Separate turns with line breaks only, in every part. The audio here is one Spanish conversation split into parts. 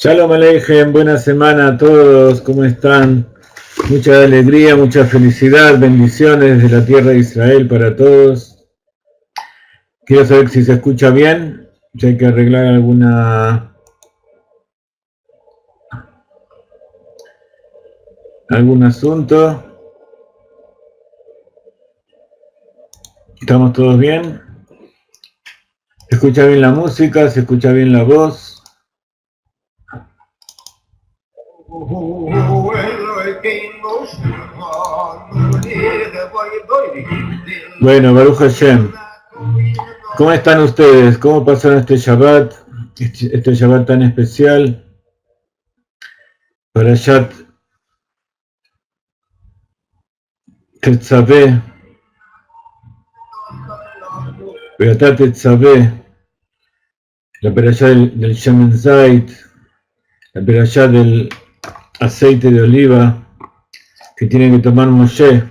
Shalom Aleichem, buena semana a todos, ¿cómo están? Mucha alegría, mucha felicidad, bendiciones de la tierra de Israel para todos. Quiero saber si se escucha bien, si hay que arreglar algún asunto. ¿Estamos todos bien? ¿Se escucha bien la música? ¿Se escucha bien la voz? Bueno, Baruch Hashem. ¿Cómo están ustedes? ¿Cómo pasaron este Shabbat? Este Shabbat tan especial. Parashat Tetzaveh, Beatá Tetzaveh, la perashá del Shemen Zait, la perashá del aceite de oliva que tiene que tomar Moshe.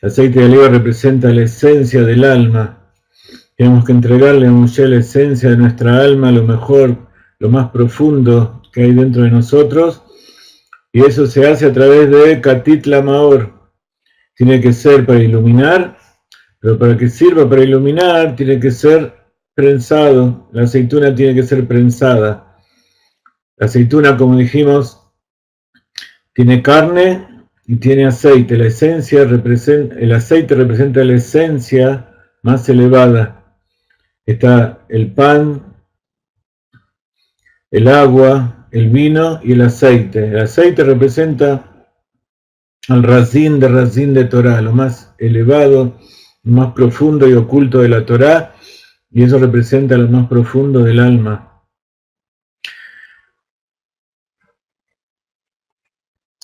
El aceite de oliva representa la esencia del alma. Tenemos que entregarle a Moshe la esencia de nuestra alma, lo mejor, lo más profundo que hay dentro de nosotros, y eso se hace a través de Katit Lamaor. Tiene que ser para iluminar, pero para que sirva para iluminar tiene que ser prensado. La aceituna tiene que ser prensada. La aceituna, como dijimos, tiene carne y tiene aceite. La esencia el aceite representa la esencia más elevada. Está el pan, el agua, el vino y el aceite. El aceite representa al Razín de Torah, lo más elevado, más profundo y oculto de la Torah, y eso representa lo más profundo del alma.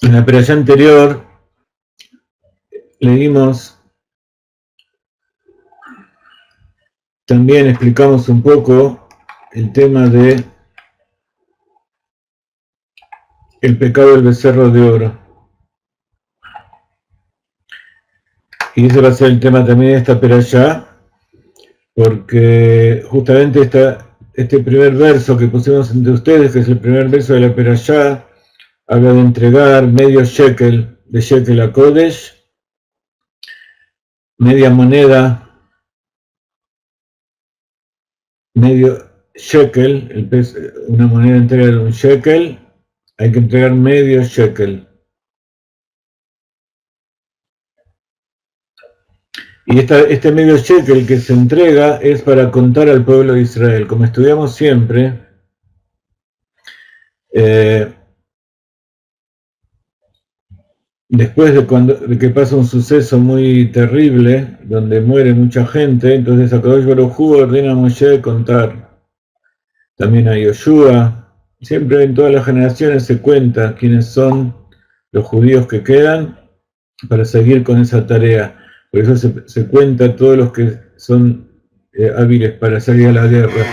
En la perashá anterior leímos, también explicamos un poco el tema de el pecado del becerro de oro. Y ese va a ser el tema también de esta perashá, porque justamente este primer verso que pusimos entre ustedes, que es el primer verso de la perashá, habla de entregar medio shekel de shekel a Kodesh, media moneda, medio shekel, una moneda entera de un shekel, hay que entregar medio shekel. Y este medio shekel que se entrega es para contar al pueblo de Israel. Como estudiamos siempre, después de que pasa un suceso muy terrible, donde muere mucha gente, entonces Akadosh Baruj Hu ordena a Moshe contar. También a Yoshua. Siempre en todas las generaciones se cuenta quiénes son los judíos que quedan para seguir con esa tarea. Por eso se cuenta todos los que son hábiles para salir a la guerra.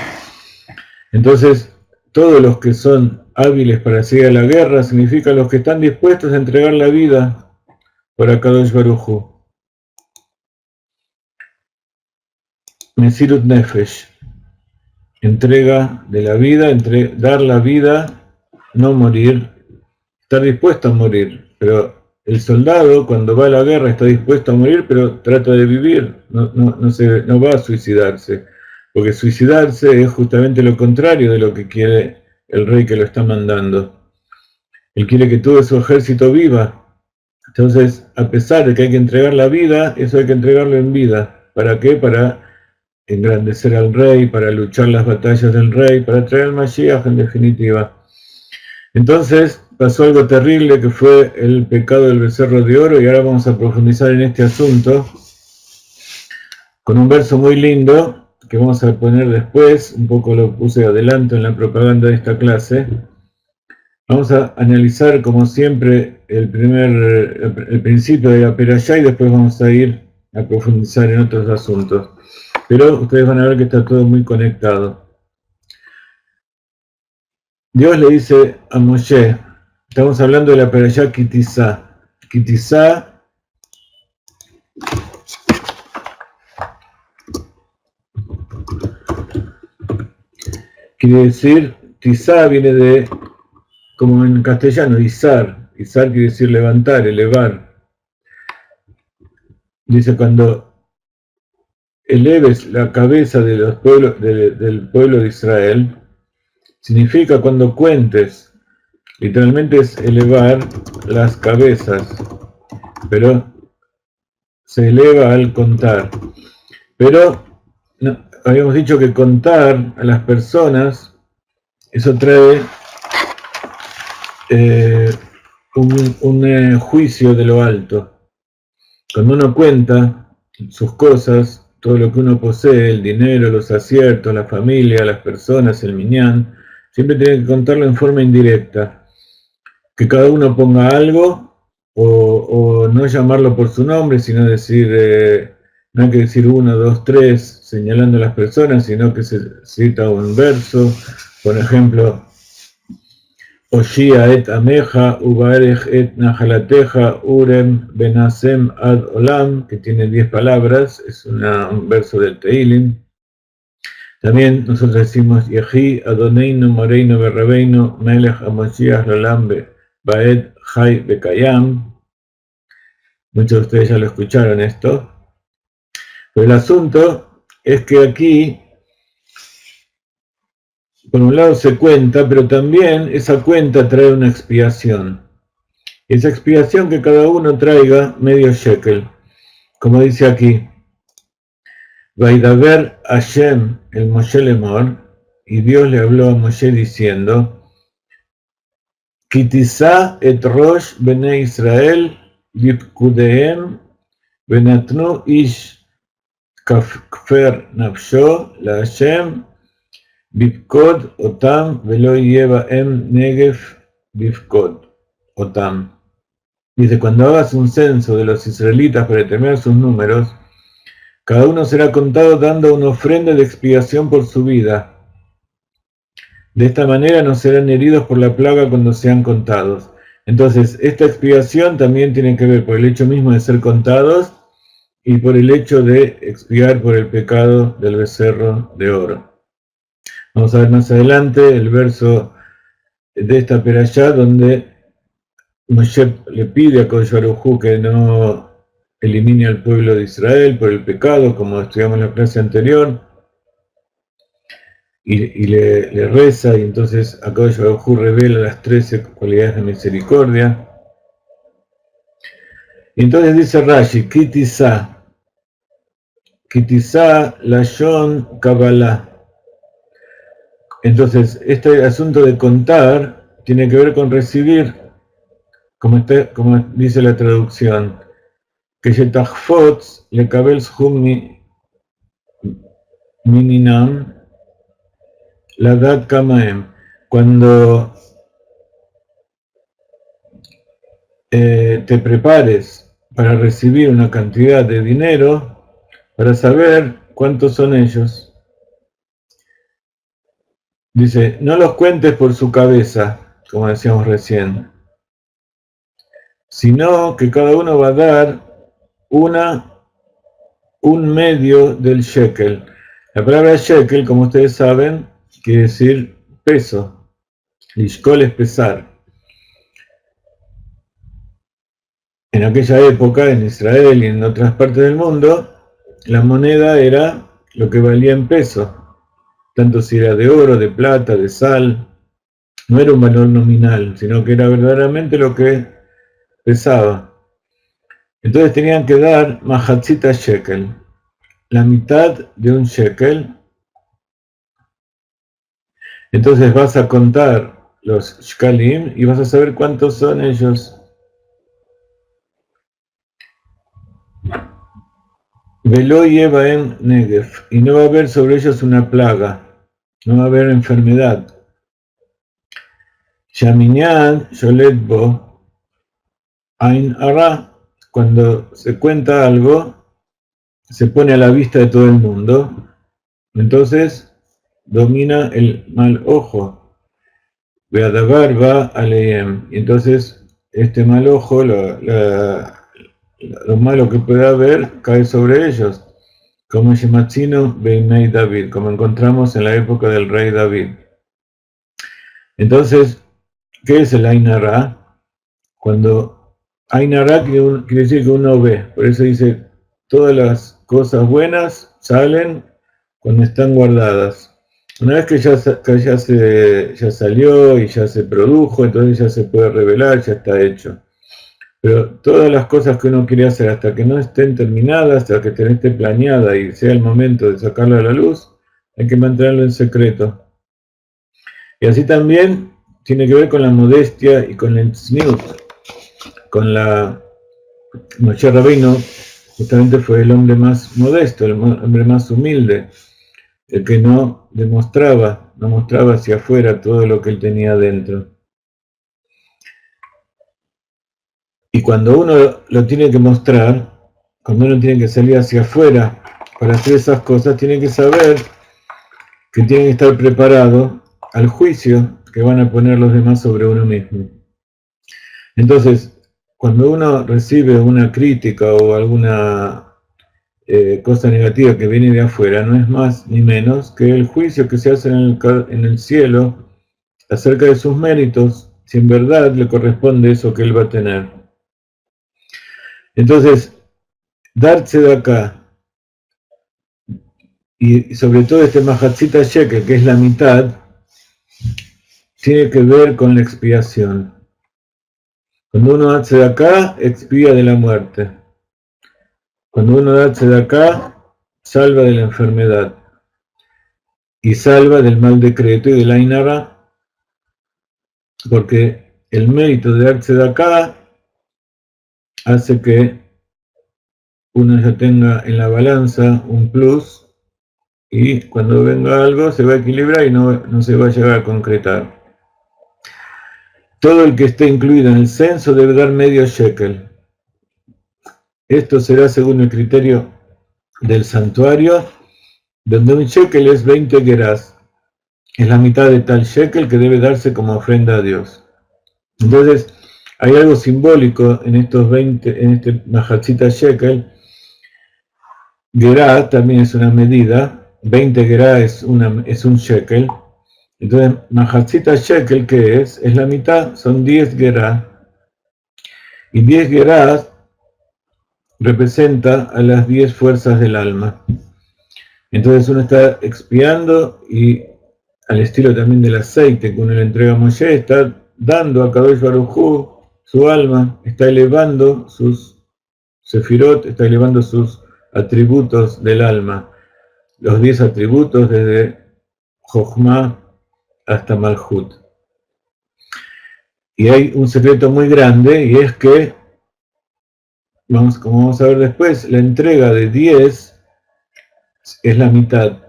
Entonces, todos los que son hábiles para salir a la guerra significa los que están dispuestos a entregar la vida por Akadosh Baruj Hu. Mesirut Nefesh, entrega de la vida, dar la vida, no morir, estar dispuesto a morir. Pero el soldado cuando va a la guerra está dispuesto a morir, pero trata de vivir, no va a suicidarse, porque suicidarse es justamente lo contrario de lo que quiere el rey que lo está mandando. Él quiere que todo su ejército viva. Entonces, a pesar de que hay que entregar la vida, eso hay que entregarlo en vida. ¿Para qué? Para engrandecer al rey, para luchar las batallas del rey, para traer al Mashiach en definitiva. Entonces pasó algo terrible que fue el pecado del becerro de oro, y ahora vamos a profundizar en este asunto con un verso muy lindo que vamos a poner después, un poco lo puse adelanto en la propaganda de esta clase. Vamos a analizar como siempre el principio de la perashá y después vamos a ir a profundizar en otros asuntos. Pero ustedes van a ver que está todo muy conectado. Dios le dice a Moshe, estamos hablando de la perashá Kitizá. Kitizá quiere decir, Tizá viene de, como en castellano, izar. Izar quiere decir levantar, elevar. Dice, cuando eleves la cabeza de los pueblos, del pueblo de Israel, significa cuando cuentes, literalmente es elevar las cabezas, pero se eleva al contar. Pero habíamos dicho que contar a las personas, eso trae un juicio de lo alto. Cuando uno cuenta sus cosas, todo lo que uno posee, el dinero, los aciertos, la familia, las personas, el minyan, siempre tiene que contarlo en forma indirecta. Que cada uno ponga algo o no llamarlo por su nombre, sino decir, no hay que decir 1, 2, 3 señalando a las personas, sino que se cita un verso, por ejemplo, Oshia et ameja, ubarech et nahalateja, urem benasem ad olam, que tiene 10 palabras, es un verso del Teilim. También nosotros decimos Yehi, Adoneinu, Moreinu, Berrabeinu, Melech, Amoshiach, Lolam, Baed, Chai, Bekayam. Muchos de ustedes ya lo escucharon esto. Pero el asunto es que aquí, por un lado se cuenta, pero también esa cuenta trae una expiación. Esa expiación que cada uno traiga medio shekel. Como dice aquí, Vaidaber Hashem el Moshe Lemor, y Dios le habló a Moshe diciendo, Kitisa et Rosh Bene Israel Bipkudehem Benatnu Ish Kfer Nafsho La Hashem Bipkod Otam Velo Yeva Em Negev Bipkod Otam. Dice, cuando hagas un censo de los israelitas para determinar sus números, cada uno será contado dando una ofrenda de expiación por su vida. De esta manera no serán heridos por la plaga cuando sean contados. Entonces, esta expiación también tiene que ver por el hecho mismo de ser contados y por el hecho de expiar por el pecado del becerro de oro. Vamos a ver más adelante el verso de esta perashá donde Moshe le pide a Kodesh Baruj Hu que no elimine al pueblo de Israel por el pecado, como estudiamos en la clase anterior, y le reza, y entonces a Kodesh Baruj Hu revela las 13 cualidades de misericordia. Y entonces dice Rashi, Kitisa Lashon Kabbalah. Entonces, este asunto de contar tiene que ver con recibir, como dice la traducción, que Shetachfotz le kabel shum mininam la dat kamaem. Cuando te prepares para recibir una cantidad de dinero, para saber cuántos son ellos. Dice, no los cuentes por su cabeza, como decíamos recién, sino que cada uno va a dar un medio del shekel. La palabra shekel, como ustedes saben, quiere decir peso. Lishkol es pesar. En aquella época, en Israel y en otras partes del mundo, la moneda era lo que valía en peso. Tanto si era de oro, de plata, de sal. No era un valor nominal, sino que era verdaderamente lo que pesaba. Entonces tenían que dar mahatzita shekel, la mitad de un shekel. Entonces vas a contar los shkalim y vas a saber cuántos son ellos. Velo lleva en Negev, y no va a haber sobre ellos una plaga, no va a haber enfermedad. Shaminyan Sholetbo Ain Ara, cuando se cuenta algo, se pone a la vista de todo el mundo, entonces domina el mal ojo. Beadabar va aleem, y entonces este mal ojo, lo malo que pueda haber, cae sobre ellos, como Shematzino Beinei David, como encontramos en la época del rey David. Entonces, ¿qué es el Ain Ara? Cuando Ain Ara quiere decir que uno ve, por eso dice, todas las cosas buenas salen cuando están guardadas. Una vez que ya salió y ya se produjo, entonces ya se puede revelar, ya está hecho. Pero todas las cosas que uno quiere hacer hasta que no estén terminadas, hasta que esté planeada y sea el momento de sacarla a la luz, hay que mantenerlo en secreto. Y así también tiene que ver con la modestia y con el tzniut, con la Moshe Rabbeinu, justamente fue el hombre más modesto, el hombre más humilde, el que no mostraba hacia afuera todo lo que él tenía dentro. Y cuando uno lo tiene que mostrar, cuando uno tiene que salir hacia afuera para hacer esas cosas, tiene que saber que tiene que estar preparado al juicio que van a poner los demás sobre uno mismo. Entonces, cuando uno recibe una crítica o alguna cosa negativa que viene de afuera, no es más ni menos que el juicio que se hace en el cielo acerca de sus méritos, si en verdad le corresponde eso que él va a tener. Entonces, darse de acá, y sobre todo este Mahatzita Shekel, que es la mitad, tiene que ver con la expiación. Cuando uno hace de acá, expía de la muerte. Cuando uno hace de acá, salva de la enfermedad. Y salva del mal decreto y del Ainara, porque el mérito de darse de acá hace que uno ya tenga en la balanza un plus, y cuando venga algo se va a equilibrar y no se va a llegar a concretar. Todo el que esté incluido en el censo debe dar medio shekel. Esto será según el criterio del santuario, donde un shekel es 20 gerás. Es la mitad de tal shekel que debe darse como ofrenda a Dios. Entonces, hay algo simbólico en estos 20, en este Mahatzita shekel. Gerá también es una medida, 20 gerá es un shekel. Entonces, Mahatzita shekel, ¿qué es? Es la mitad, son 10 gerá. Y 10 gerá representa a las 10 fuerzas del alma. Entonces uno está expiando y al estilo también del aceite que uno le entrega a Moshe, está dando a Kadosh Baruj Hu su alma, está elevando sus sefirot, está elevando sus atributos del alma, los 10 atributos desde Jochma hasta Malhut. Y hay un secreto muy grande, y es que, como vamos a ver después, la entrega de 10 es la mitad.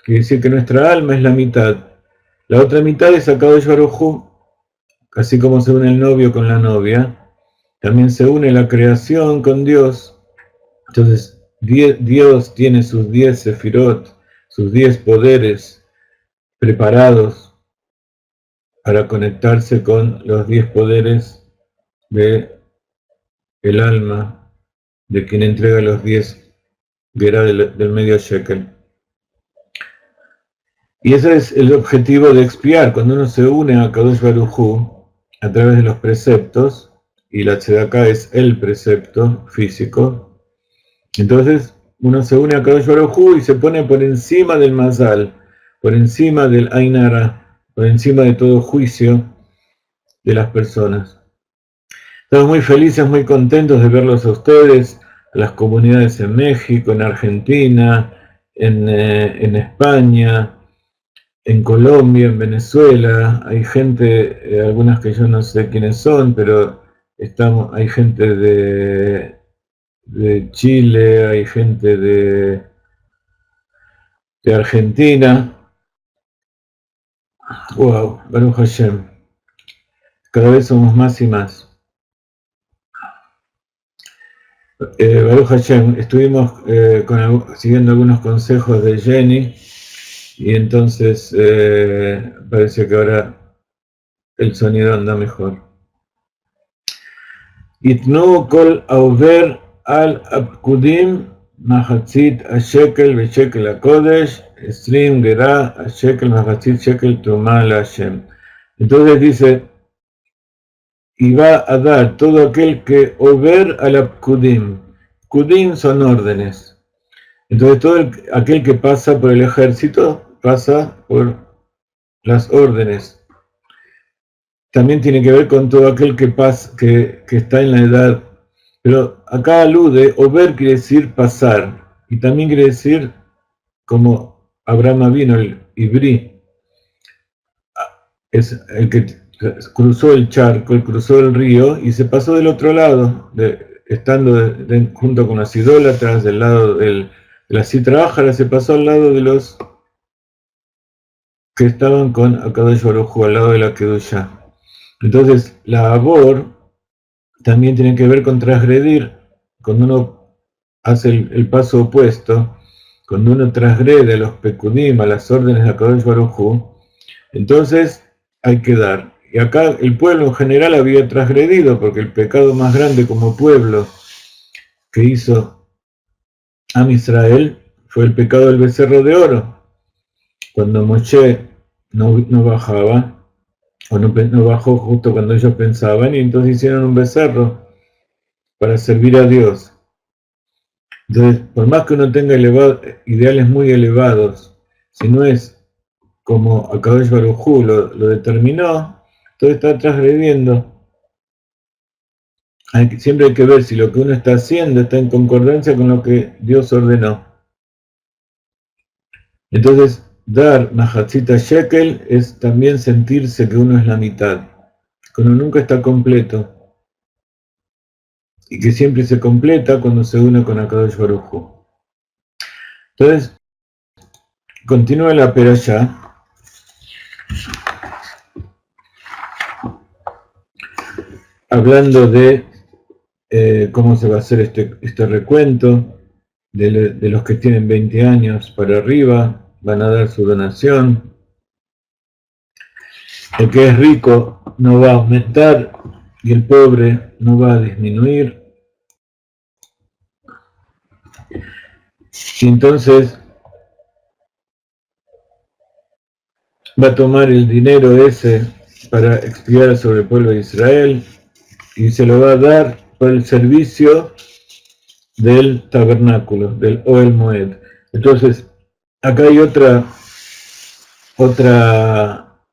Quiere decir que nuestra alma es la mitad. La otra mitad es a Kadosh Baruj Hu, así como se une el novio con la novia, también se une la creación con Dios. Entonces, Dios tiene sus 10 sefirot, sus 10 poderes preparados para conectarse con los 10 poderes de el alma, de quien entrega los 10 gerá del medio shekel. Y ese es el objetivo de expiar. Cuando uno se une a Kadosh Baruj Hu a través de los preceptos, y la tzedakah es el precepto físico, entonces uno se une a Kadosh Baruj Hu y se pone por encima del mazal, por encima del Ainara, por encima de todo juicio de las personas. Estamos muy felices, muy contentos de verlos a ustedes, a las comunidades en México, en Argentina, en España, en Colombia, en Venezuela. Hay gente, algunas que yo no sé quiénes son, pero hay gente de Chile, hay gente de Argentina. Wow, Baruch Hashem. Cada vez somos más y más. Baruch Hashem, estuvimos siguiendo algunos consejos de Jenny, y entonces parece que ahora el sonido anda mejor. Itnu kol auver al apkudim mahatzit ashekel veshekel akodesh 20 gerá ashekel mahatzit shekel trumá la Hashem. Entonces dice, y va a dar todo aquel que over al apkudim. Kudim son órdenes. Entonces todo aquel que pasa por el ejército pasa por las órdenes. También tiene que ver con todo aquel que está en la edad. Pero acá alude, over quiere decir pasar, y también quiere decir, como Abraham vino, el Ibrí, es el que cruzó el charco, él cruzó el río y se pasó del otro lado, estando junto con las idólatras, del lado de la Sitra Ájara, se pasó al lado de los que estaban con Akadosh Baruj Hu, al lado de la Kedusha. Entonces, la Abor también tiene que ver con transgredir. Cuando uno hace el paso opuesto, cuando uno transgrede los pekudim, a las órdenes de HaKadosh Baruj Hu, entonces hay que dar. Y acá el pueblo en general había transgredido, porque el pecado más grande como pueblo que hizo Am Israel fue el pecado del becerro de oro. Cuando Moshe no bajaba, o no bajó justo cuando ellos pensaban, y entonces hicieron un becerro para servir a Dios. Entonces, por más que uno tenga ideales muy elevados, si no es como HaKadosh Baruj Hu lo determinó, todo está transgrediendo. Siempre hay que ver si lo que uno está haciendo está en concordancia con lo que Dios ordenó. Entonces, dar Mahatzita Shekel es también sentirse que uno es la mitad, que uno nunca está completo, y que siempre se completa cuando se une con HaKadosh Baruj Hu. Entonces, continúa la perashá, hablando de cómo se va a hacer este recuento, de los que tienen 20 años para arriba, van a dar su donación. El que es rico no va a aumentar y el pobre no va a disminuir. Y entonces va a tomar el dinero ese para expiar sobre el pueblo de Israel y se lo va a dar para el servicio del tabernáculo, del Ohel Moed. Entonces, acá hay otra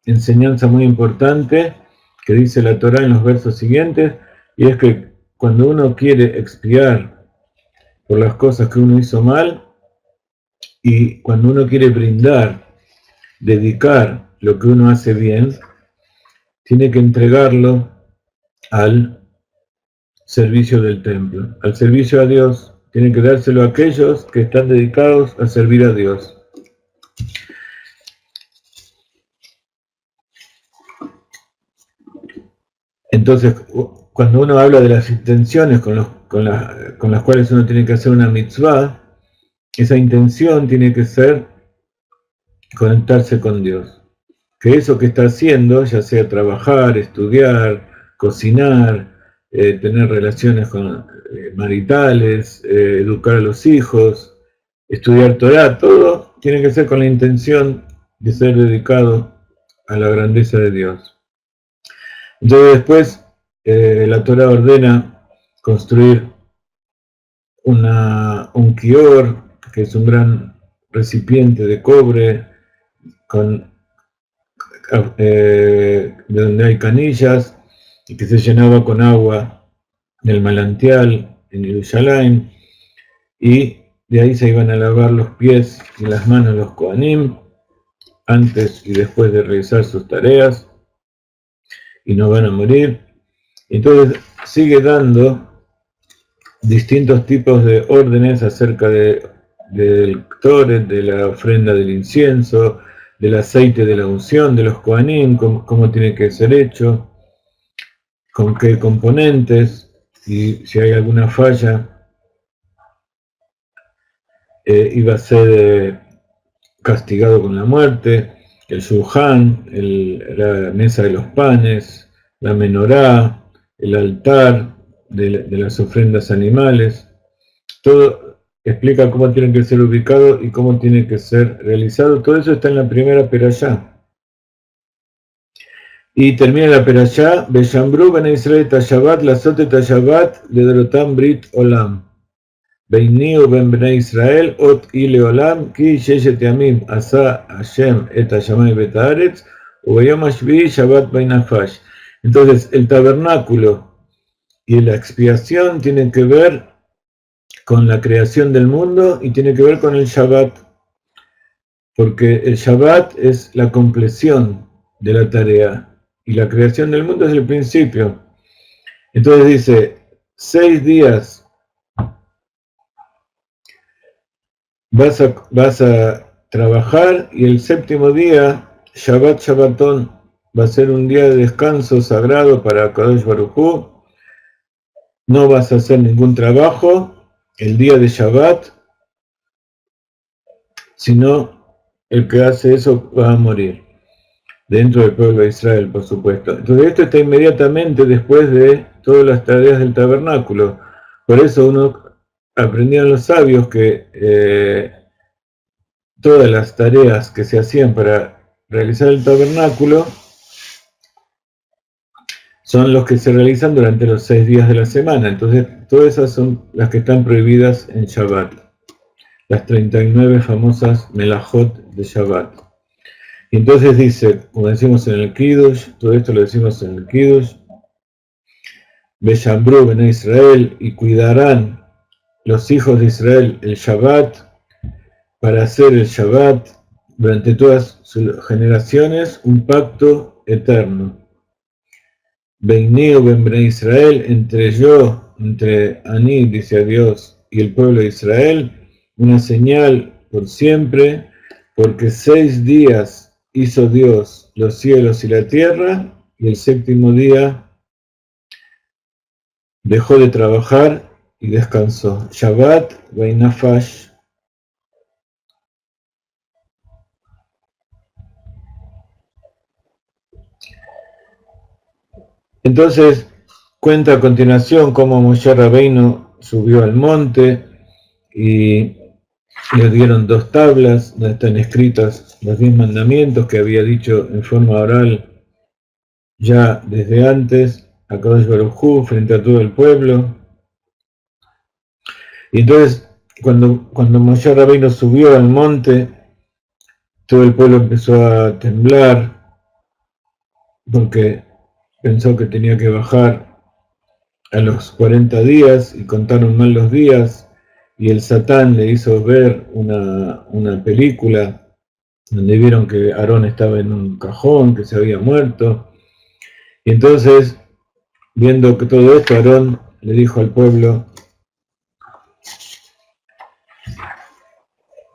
enseñanza muy importante que dice la Torá en los versos siguientes, y es que cuando uno quiere expiar por las cosas que uno hizo mal, y cuando uno quiere brindar, dedicar lo que uno hace bien, tiene que entregarlo al servicio del templo, al servicio a Dios. Tiene que dárselo a aquellos que están dedicados a servir a Dios. Entonces, cuando uno habla de las intenciones con las cuales uno tiene que hacer una mitzvah, esa intención tiene que ser conectarse con Dios. Que eso que está haciendo, ya sea trabajar, estudiar, cocinar, tener relaciones maritales, educar a los hijos, estudiar Torah, todo tiene que ser con la intención de ser dedicado a la grandeza de Dios. Entonces después la Torah ordena construir un kior, que es un gran recipiente de cobre de donde hay canillas y que se llenaba con agua del manantial en Jerusalén, y de ahí se iban a lavar los pies y las manos los Kohanim antes y después de realizar sus tareas y no van a morir. Entonces sigue dando distintos tipos de órdenes acerca del Ktoret, de la ofrenda del incienso, del aceite de la unción de los Kohanim, cómo tiene que ser hecho, con qué componentes, y si hay alguna falla, iba a ser castigado con la muerte. El shulchan, la mesa de los panes, la menorá, el altar de las ofrendas animales, todo explica cómo tienen que ser ubicados y cómo tiene que ser realizado. Todo eso está en la primera perashá. Y termina la perashá, Beshambru ben Israel tashabat, lasote tashabat, ledrotam brit olam. Beini ben bnei Israel, ot ile olam, ki sheshet yamim, asa Hashem et hashamay bet haaretz, ubeyom hashvi shabbat beinafash. Entonces, el tabernáculo y la expiación tienen que ver con la creación del mundo y tiene que ver con el Shabbat, porque el Shabbat es la compleción de la tarea y la creación del mundo es el principio. Entonces dice, 6 días vas a trabajar y el séptimo día, Shabbat Shabbatón, va a ser un día de descanso sagrado para Kadosh Baruj Hu, no vas a hacer ningún trabajo el día de Shabbat, sino el que hace eso va a morir, dentro del pueblo de Israel, por supuesto. Entonces esto está inmediatamente después de todas las tareas del tabernáculo. Por eso aprendían los sabios que todas las tareas que se hacían para realizar el tabernáculo son los que se realizan durante los 6 días de la semana. Entonces, todas esas son las que están prohibidas en Shabbat. Las 39 famosas melajot de Shabbat. Y entonces dice, como decimos en el Kiddush, todo esto lo decimos en el Kiddush, Beshambru ben Israel, y cuidarán los hijos de Israel el Shabbat, para hacer el Shabbat durante todas sus generaciones un pacto eterno. Beineo ben Israel, entre Aní, dice a Dios, y el pueblo de Israel, una señal por siempre, porque 6 días hizo Dios los cielos y la tierra, y el séptimo día dejó de trabajar y descansó. Shabbat Vainafash. Entonces, cuenta a continuación cómo Moshe Rabbeinu subió al monte y le dieron 2 tablas donde están escritos los 10 mandamientos que había dicho en forma oral ya desde antes a Kadosh Baruj Hu frente a todo el pueblo. Y entonces, cuando Moshe Rabbeinu subió al monte, todo el pueblo empezó a temblar porque pensó que tenía que bajar a los 40 días y contaron mal los días, y el Satán le hizo ver una película donde vieron que Aarón estaba en un cajón, que se había muerto. Y entonces, viendo que todo esto, Aarón le dijo al pueblo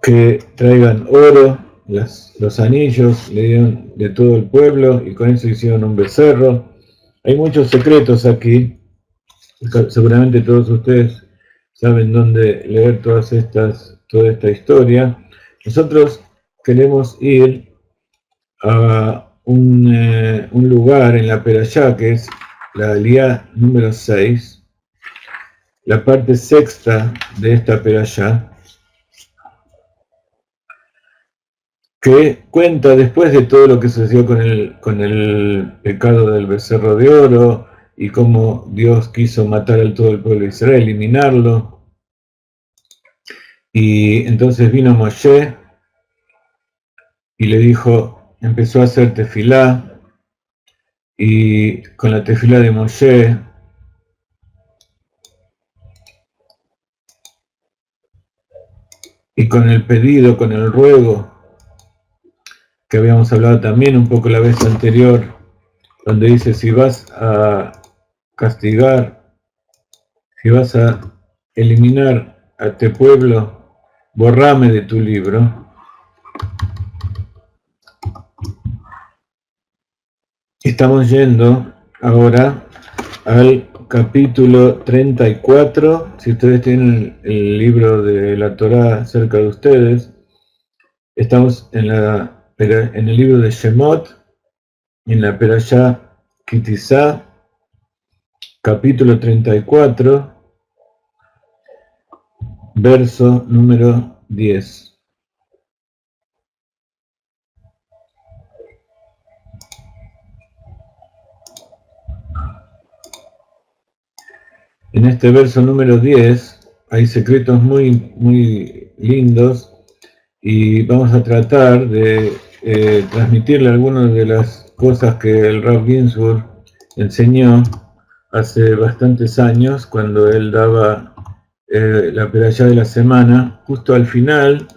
que traigan oro, los anillos, le dieron de todo el pueblo, y con eso hicieron un becerro. Hay muchos secretos aquí, seguramente todos ustedes saben dónde leer toda esta historia. Nosotros queremos ir a un lugar en la Perashá, que es la Aliyá número 6, la parte sexta de esta Perashá, que cuenta después de todo lo que sucedió con el pecado del becerro de oro y cómo Dios quiso matar a todo el pueblo de Israel, eliminarlo. Y entonces vino Moshe y le dijo, empezó a hacer tefilá, y con la tefilá de Moshe y con el pedido, con el ruego, que habíamos hablado también un poco la vez anterior, donde dice, si vas a castigar, si vas a eliminar a este pueblo, borrame de tu libro. Estamos yendo ahora al capítulo 34. Si ustedes tienen el libro de la Torá cerca de ustedes, estamos en el libro de Shemot, en la Perashá Kitizá, capítulo 34, verso número 10. En este verso número 10 hay secretos muy, muy lindos, y vamos a tratar de transmitirle algunas de las cosas que el Rav Ginsburg enseñó hace bastantes años, cuando él daba la perashá de la semana, justo al final.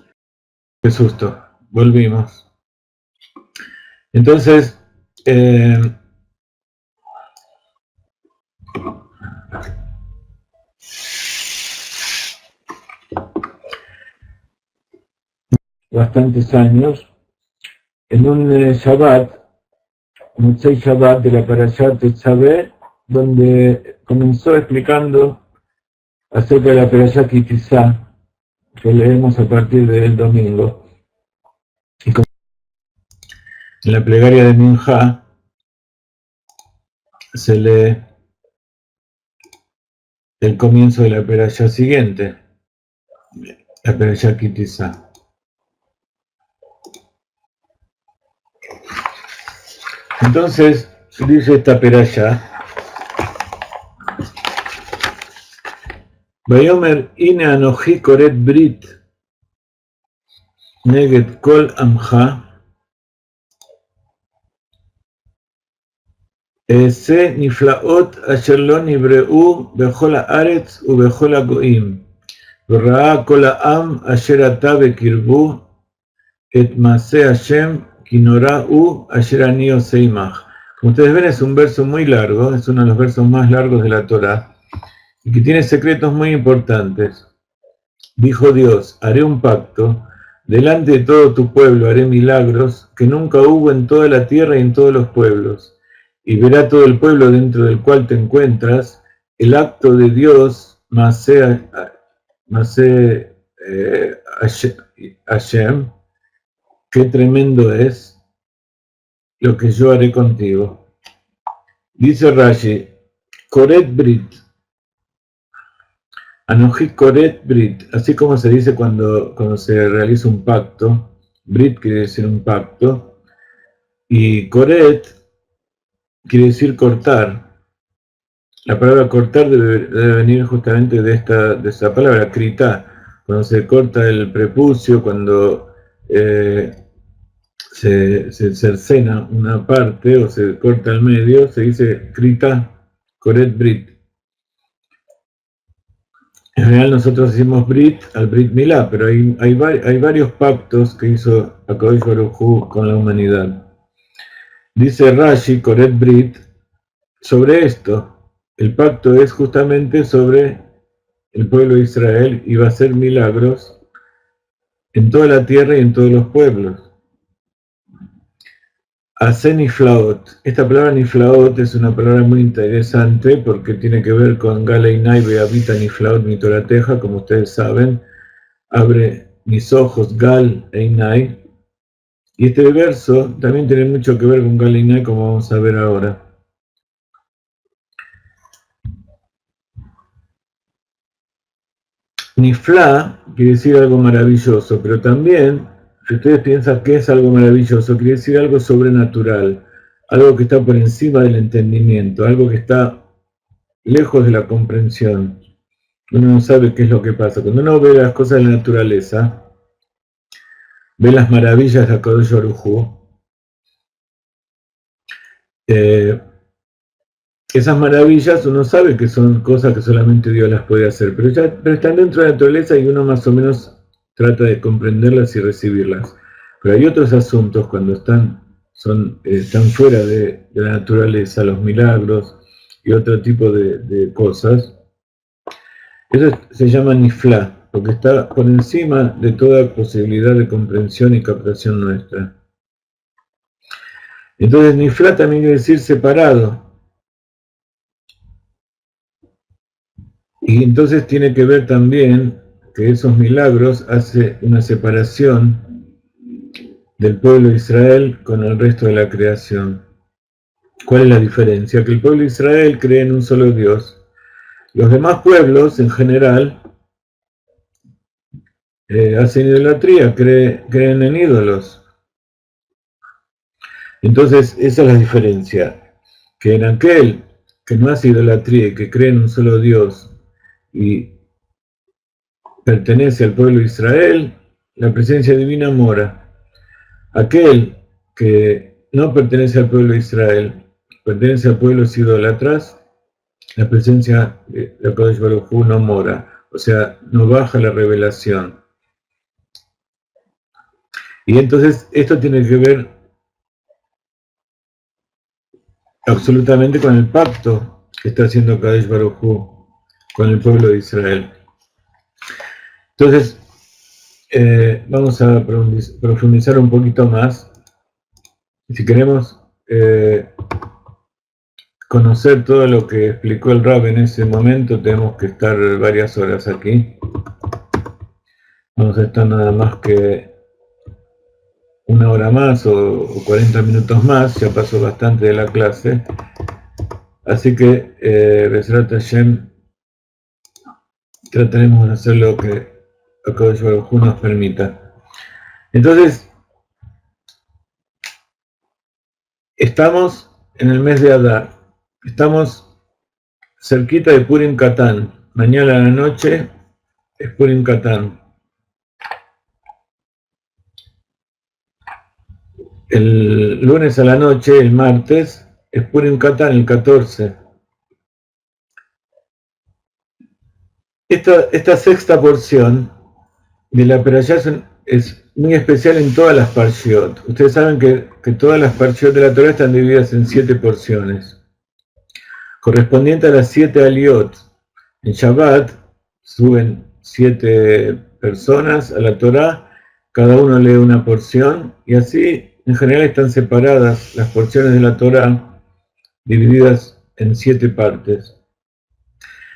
Qué susto, volvimos. Entonces, bastantes años, en un Shabbat, un Motzei Shabbat de la Parashat Tetzaveh, donde comenzó explicando acerca de la Perashá Ki Tisa, que leemos a partir del domingo. Y en la plegaria de Minjá se lee el comienzo de la Perashá siguiente, la Perashá Ki Tisa. Entonces, dice esta Perashá, Vayomer ine anoji koret brit neged kol amcha ese niflaot asher lo nibreu bechol haaretz ubechol hagoim v'raa kol ha'am asher ata bekirbu et maseh Hashem ki nora'u asher ani oseh imach. Como ustedes ven, es un verso muy largo, es uno de los versos más largos de la Torá y que tiene secretos muy importantes. Dijo Dios, haré un pacto, delante de todo tu pueblo haré milagros que nunca hubo en toda la tierra y en todos los pueblos, y verá todo el pueblo dentro del cual te encuentras el acto de Dios, Maseh Hashem, qué tremendo es lo que yo haré contigo. Dice Rashi, Koret Brit, Anoji Koret Brit, así como se dice cuando se realiza un pacto. Brit quiere decir un pacto, y Koret quiere decir cortar. La palabra cortar debe venir justamente de esa palabra, krita, cuando se corta el prepucio, cuando se cercena una parte o se corta el medio, se dice krita, Koret Brit. En general nosotros decimos Brit al Brit Milá, pero hay varios pactos que hizo HaKadosh Baruj Hu con la humanidad. Dice Rashi, Koret Brit, sobre esto, el pacto es justamente sobre el pueblo de Israel y va a hacer milagros en toda la tierra y en todos los pueblos. Hace Niflaot. Esta palabra Niflaot es una palabra muy interesante porque tiene que ver con Galeinai Beavita Niflaot Mitorateja, como ustedes saben, abre mis ojos Gal Einai. Y este verso también tiene mucho que ver con Galeinai, como vamos a ver ahora. Nifla quiere decir algo maravilloso, pero también, si ustedes piensan que es algo maravilloso, quiere decir algo sobrenatural, algo que está por encima del entendimiento, algo que está lejos de la comprensión. Uno no sabe qué es lo que pasa. Cuando uno ve las cosas de la naturaleza, ve las maravillas de HaKadosh Baruj Hu, esas maravillas uno sabe que son cosas que solamente Dios las puede hacer, pero están dentro de la naturaleza y uno más o menos trata de comprenderlas y recibirlas. Pero hay otros asuntos cuando están fuera de la naturaleza, los milagros y otro tipo de cosas. Eso se llama Nifla, porque está por encima de toda posibilidad de comprensión y captación nuestra. Entonces Nifla también quiere decir separado. Y entonces tiene que ver también que esos milagros hacen una separación del pueblo de Israel con el resto de la creación. ¿Cuál es la diferencia? Que el pueblo de Israel cree en un solo Dios. Los demás pueblos, en general, hacen idolatría, creen en ídolos. Entonces, esa es la diferencia. Que en aquel que no hace idolatría y que cree en un solo Dios y pertenece al pueblo de Israel, la presencia divina mora. Aquel que no pertenece al pueblo de Israel, pertenece a pueblos idólatras, la presencia de HaKadosh Baruj Hu no mora, o sea, no baja la revelación. Y entonces esto tiene que ver absolutamente con el pacto que está haciendo HaKadosh Baruj Hu con el pueblo de Israel. Entonces, vamos a profundizar un poquito más. Si queremos conocer todo lo que explicó el Rab en ese momento, tenemos que estar varias horas aquí. Vamos a estar nada más que una hora más o 40 minutos más, ya pasó bastante de la clase. Así que, Besrat Hashem, trataremos de hacer lo que Akadosh Baruj Hu nos permita. Entonces, estamos en el mes de Adar, estamos cerquita de Purim Katán. Mañana a la noche es Purim Katán. El lunes a la noche, el martes, es Purim Katán, el 14. Esta sexta porción de la Perashá es muy especial en todas las parshiot. Ustedes saben que todas las parshiot de la Torah están divididas en 7 porciones, correspondiente a las 7 aliot. En Shabbat suben 7 personas a la Torah, cada uno lee una porción, y así en general están separadas las porciones de la Torah, divididas en 7 partes.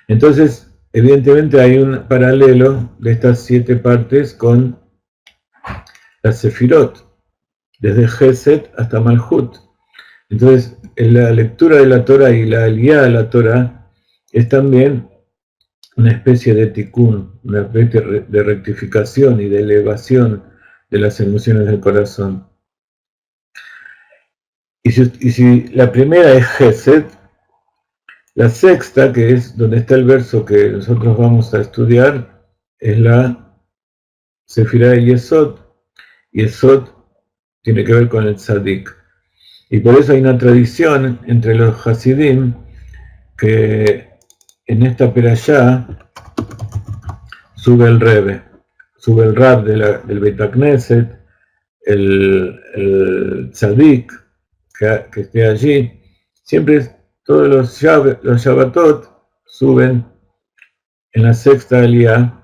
Entonces, evidentemente hay un paralelo de estas 7 partes con las Sefirot, desde Geset hasta Malhut. Entonces, en la lectura de la Torah y la aliyá de la Torah es también una especie de tikkun, una especie de rectificación y de elevación de las emociones del corazón. Y si la primera es Geset, la sexta, que es donde está el verso que nosotros vamos a estudiar, es la Sefirá de Yesod. Yesod tiene que ver con el Tzadik. Y por eso hay una tradición entre los Hasidim que en esta perashá sube el Rebbe, sube el Rab del Beit HaKnesset, el Tzadik que esté allí. Siempre todos los Shabbatot suben en la sexta aliyá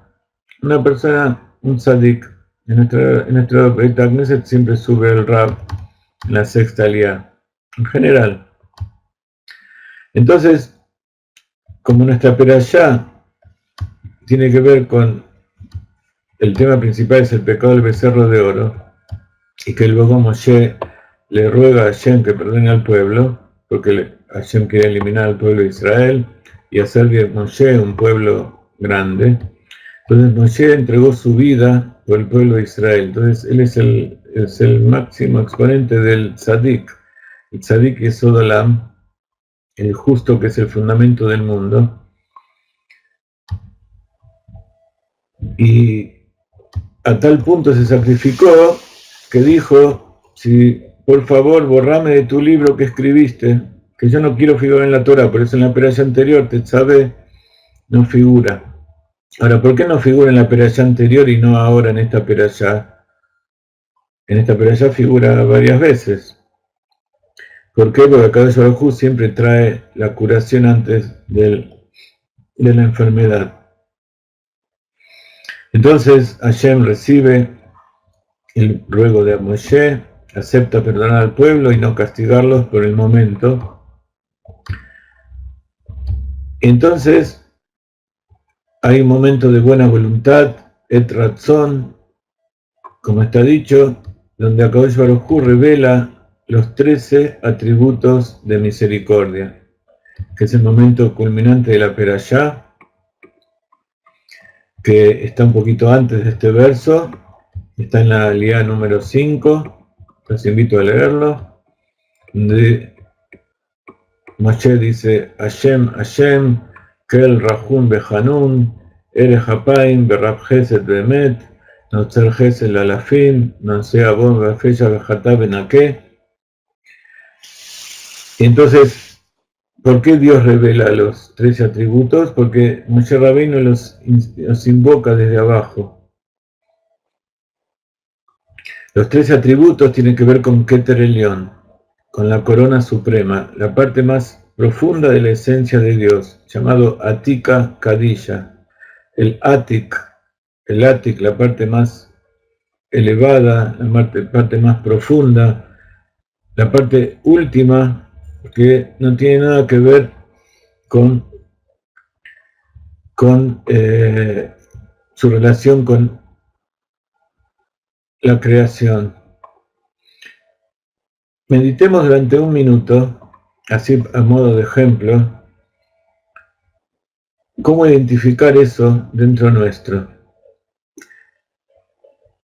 una persona, un Tzadik. En nuestro Beit HaKnesset siempre sube el Rab en la sexta aliyá, en general. Entonces, como nuestra perashá tiene que ver con el tema principal, es el pecado del becerro de oro, y que luego Moshe le ruega a Hashem que perdone al pueblo, porque Hashem quiere eliminar al pueblo de Israel y hacer de Moshe un pueblo grande. Entonces Moshe entregó su vida por el pueblo de Israel. Entonces él es el máximo exponente del Tzadik. El Tzadik es Odolam, el justo, que es el fundamento del mundo. Y a tal punto se sacrificó que dijo: si por favor borrame de tu libro que escribiste, que yo no quiero figurar en la Torah. Por eso en la perashá anterior, Tetzaveh, no figura. Ahora, ¿por qué no figura en la perashá anterior y no ahora en esta perashá? En esta perashá figura varias veces. ¿Por qué? Porque Akadosh Baruj Hu siempre trae la curación antes de la enfermedad. Entonces Hashem recibe el ruego de Moshe, acepta perdonar al pueblo y no castigarlos por el momento. Entonces hay un momento de buena voluntad, et ratzon, como está dicho, donde Akadosh Baruj Hu revela los 13 atributos de misericordia, que es el momento culminante de la perashá, que está un poquito antes de este verso, está en la aliyá número 5, los invito a leerlo, donde Moshe dice: Hashem, Hashem, Kel Rahum Behanun, Ere Hapaim Berab Chesed Bemet, Notzer Chesed Lalafim, Nonsea Bon Befecha Bejatá Benake. Entonces, ¿por qué Dios revela los 13 atributos? Porque Moshe Rabbeinu los invoca desde abajo. Los 13 atributos tienen que ver con Keter Elión, con la corona suprema, la parte más profunda de la esencia de Dios, llamado Atika Kadisha. El Atik, la parte más elevada, la parte más profunda, la parte última que no tiene nada que ver con su relación con la creación. Meditemos durante un minuto, así a modo de ejemplo, cómo identificar eso dentro nuestro.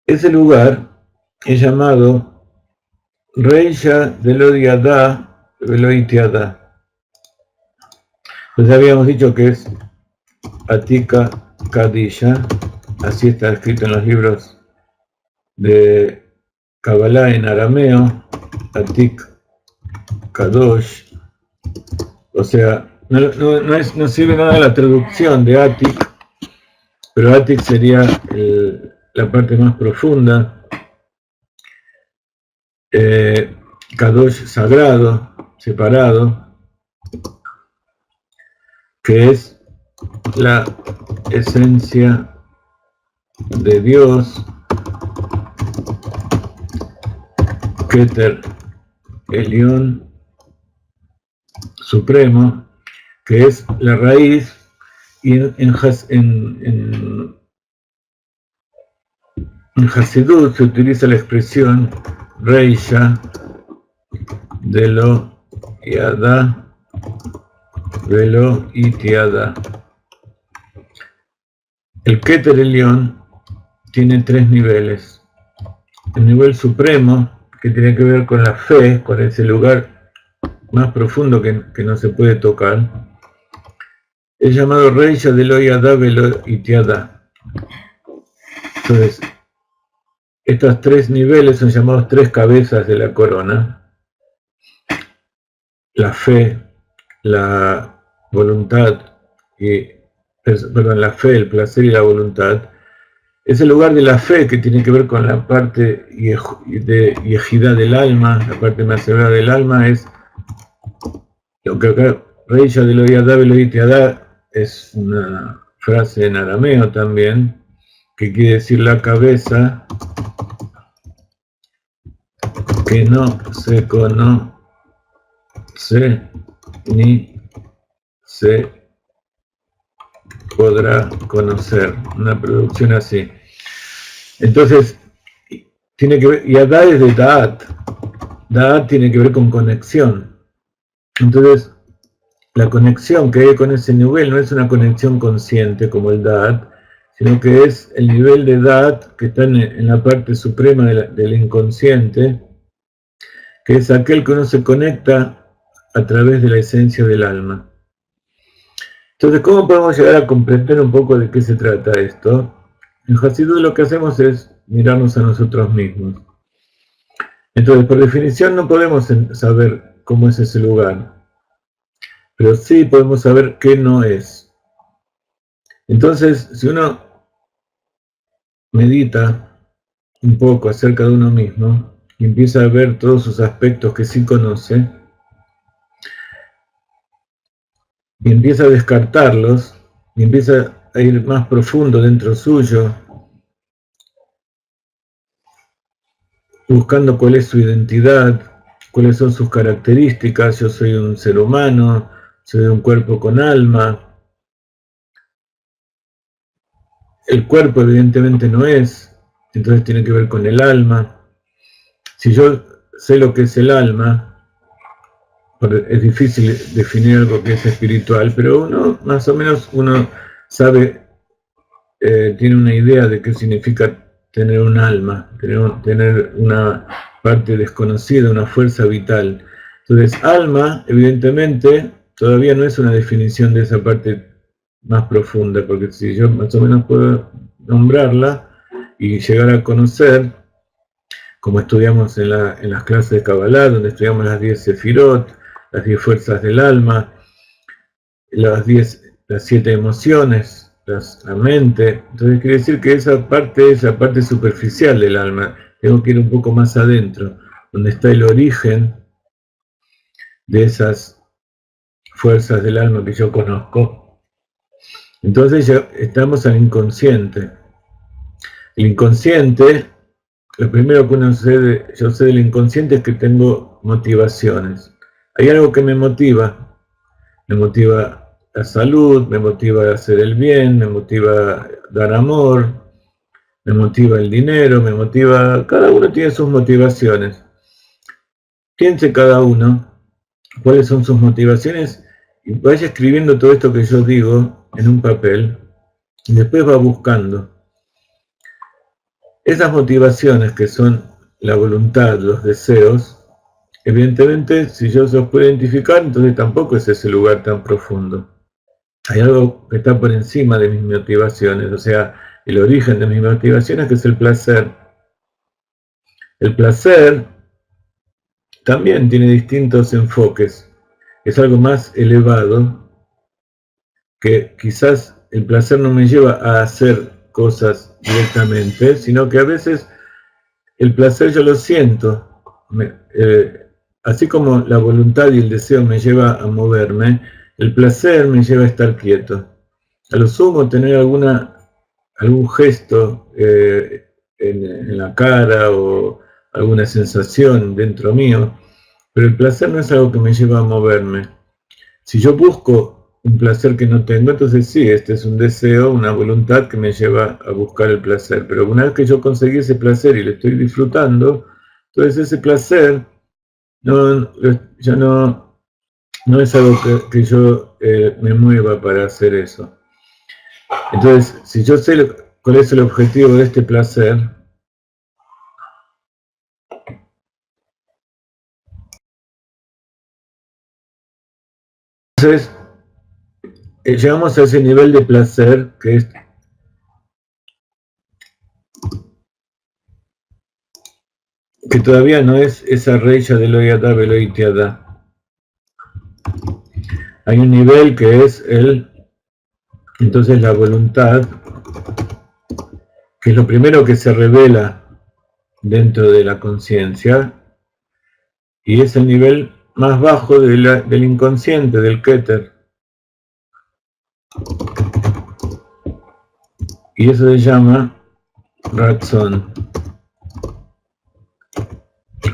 Ese lugar es llamado Reisha de lo Yadá, Velo Itiadá. Pues habíamos dicho que es Atika Kadisha, así está escrito en los libros de Kabbalah en arameo, Atik Kadosh, o sea, no sirve nada la traducción de Atik, pero Atik sería la parte más profunda, Kadosh sagrado, separado, que es la esencia de Dios, Keter Elión supremo, que es la raíz, y en Hasidut se utiliza la expresión Reisha de lo Yadá Velo Itiadá. El Keter Elión tiene 3 niveles. El nivel supremo, que tiene que ver con la fe, con ese lugar más profundo que no se puede tocar, es llamado Reisha de lo Yadá Velo Itiadá. Entonces, estos 3 niveles son llamados 3 cabezas de la corona: la fe, la voluntad la fe, el placer y la voluntad. Es el lugar de la fe que tiene que ver con la parte de yejidá del alma, la parte más elevada del alma. Es lo que acá Reisha de lo Yadá Velo Itiadá es una frase en arameo también, que quiere decir la cabeza que no se conoce ni se podrá conocer. Una producción así. Entonces, tiene que ver, Yadá es de Da'at. Da'at tiene que ver con conexión. Entonces, la conexión que hay con ese nivel no es una conexión consciente como el Da'at, sino que es el nivel de Da'at que está en la parte suprema del inconsciente, que es aquel que uno se conecta a través de la esencia del alma. Entonces, ¿cómo podemos llegar a comprender un poco de qué se trata esto? En Hasidut lo que hacemos es mirarnos a nosotros mismos. Entonces, por definición no podemos saber cómo es ese lugar, pero sí podemos saber qué no es. Entonces, si uno medita un poco acerca de uno mismo y empieza a ver todos sus aspectos que sí conoce, y empieza a descartarlos, y empieza a ir más profundo dentro suyo, buscando cuál es su identidad, cuáles son sus características. Yo soy un ser humano, soy un cuerpo con alma. El cuerpo evidentemente no es, entonces tiene que ver con el alma. Si yo sé lo que es el alma, es difícil definir algo que es espiritual, pero uno más o menos sabe, tiene una idea de qué significa tener un alma, tener una parte desconocida, una fuerza vital. Entonces, alma, evidentemente, todavía no es una definición de esa parte más profunda, porque si yo más o menos puedo nombrarla y llegar a conocer, como estudiamos en las clases de Kabbalah, donde estudiamos las 10 sefirot, las 10 fuerzas del alma, las 7 emociones, la mente. Entonces quiere decir que esa parte es la parte superficial del alma. Tengo que ir un poco más adentro, donde está el origen de esas fuerzas del alma que yo conozco. Entonces ya estamos al inconsciente. El inconsciente, lo primero que yo sé del inconsciente es que tengo motivaciones. hay algo que me motiva la salud, me motiva a hacer el bien, me motiva a dar amor, me motiva el dinero, me motiva, cada uno tiene sus motivaciones. Piense cada uno cuáles son sus motivaciones y vaya escribiendo todo esto que yo digo en un papel y después va buscando. Esas motivaciones que son la voluntad, los deseos, evidentemente si yo los puedo identificar, entonces tampoco es ese lugar tan profundo. Hay algo que está por encima de mis motivaciones, o sea, el origen de mis motivaciones, que es el placer. El placer también tiene distintos enfoques. Es algo más elevado, que quizás el placer no me lleva a hacer cosas directamente, sino que a veces el placer yo lo siento. Así como la voluntad y el deseo me lleva a moverme, el placer me lleva a estar quieto. A lo sumo tener algún gesto en la cara o alguna sensación dentro mío, pero el placer no es algo que me lleva a moverme. Si yo busco un placer que no tengo, entonces sí, este es un deseo, una voluntad que me lleva a buscar el placer. Pero una vez que yo conseguí ese placer y lo estoy disfrutando, entonces ese placer ya no es algo que yo me mueva para hacer eso. Entonces, si yo sé cuál es el objetivo de este placer, entonces llegamos a ese nivel de placer que todavía no es esa reya de lo yada velo itiada. Hay un nivel que es entonces la voluntad, que es lo primero que se revela dentro de la conciencia, y es el nivel más bajo del inconsciente, del Keter. Y eso se llama Ratzon,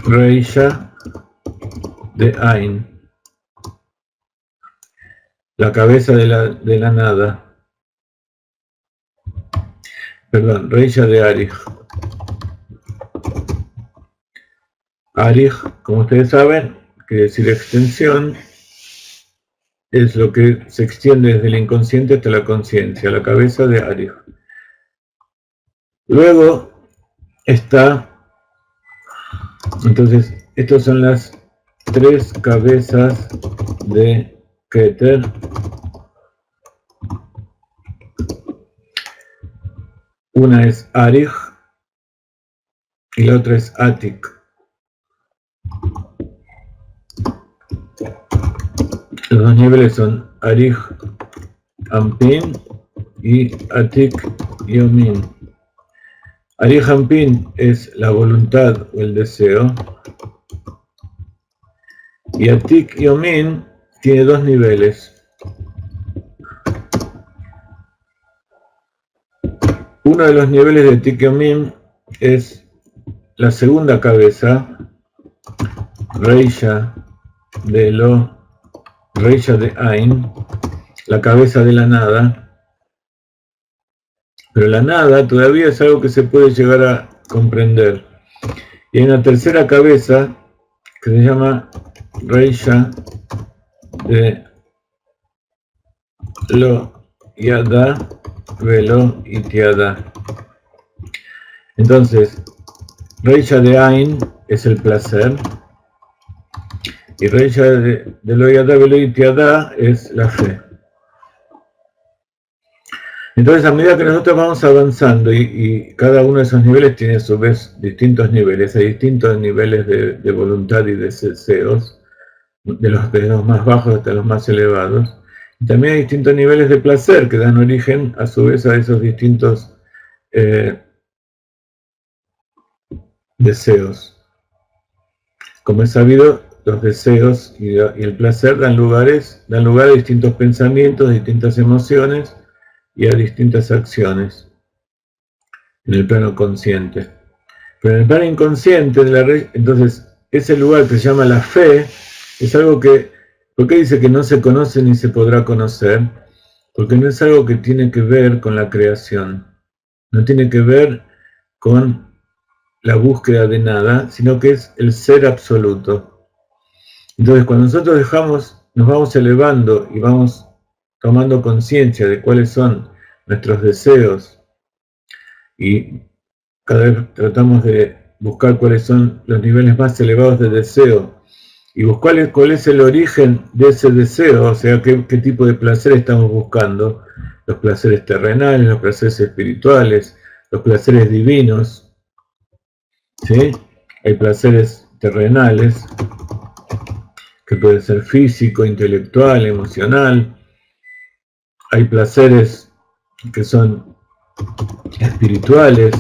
Reisha de Ain, la cabeza de la nada. Perdón, Reisha de Arij. Arij, como ustedes saben, quiere decir extensión, es lo que se extiende desde el inconsciente hasta la conciencia, la cabeza de Arij. Luego está, entonces, estas son las tres cabezas de Keter. Una es Arij y la otra es Atik. Los dos niveles son Arij Ampin y Atik Yomin. Arij Ampin es la voluntad o el deseo. Y Atik Yomin tiene dos niveles. Uno de los niveles de Atik Yomin es la segunda cabeza, Reisha de Ain, la cabeza de la nada. Pero la nada todavía es algo que se puede llegar a comprender. Y hay una tercera cabeza que se llama Reisha de Lo Yada Velo Itiada. Entonces, Reisha de Ain es el placer y Reisha de Lo Yada Velo Itiada es la fe. Entonces, a medida que nosotros vamos avanzando y cada uno de esos niveles tiene a su vez distintos niveles, hay distintos niveles de voluntad y de deseos, de los más bajos hasta los más elevados. Y también hay distintos niveles de placer que dan origen a su vez a esos distintos deseos. Como es sabido, los deseos y el placer dan lugar a distintos pensamientos, distintas emociones y a distintas acciones en el plano consciente. Pero en el plano inconsciente, entonces, ese lugar que se llama la fe, Es algo que, ¿por qué dice que no se conoce ni se podrá conocer? Porque no es algo que tiene que ver con la creación, no tiene que ver con la búsqueda de nada, sino que es el ser absoluto. Entonces, cuando nosotros nos vamos elevando y vamos tomando conciencia de cuáles son nuestros deseos y cada vez tratamos de buscar cuáles son los niveles más elevados de deseo y buscar cuál es el origen de ese deseo, o sea, qué tipo de placer estamos buscando, los placeres terrenales, los placeres espirituales, los placeres divinos, ¿sí? Hay placeres terrenales, que pueden ser físico, intelectual, emocional, hay placeres que son espirituales,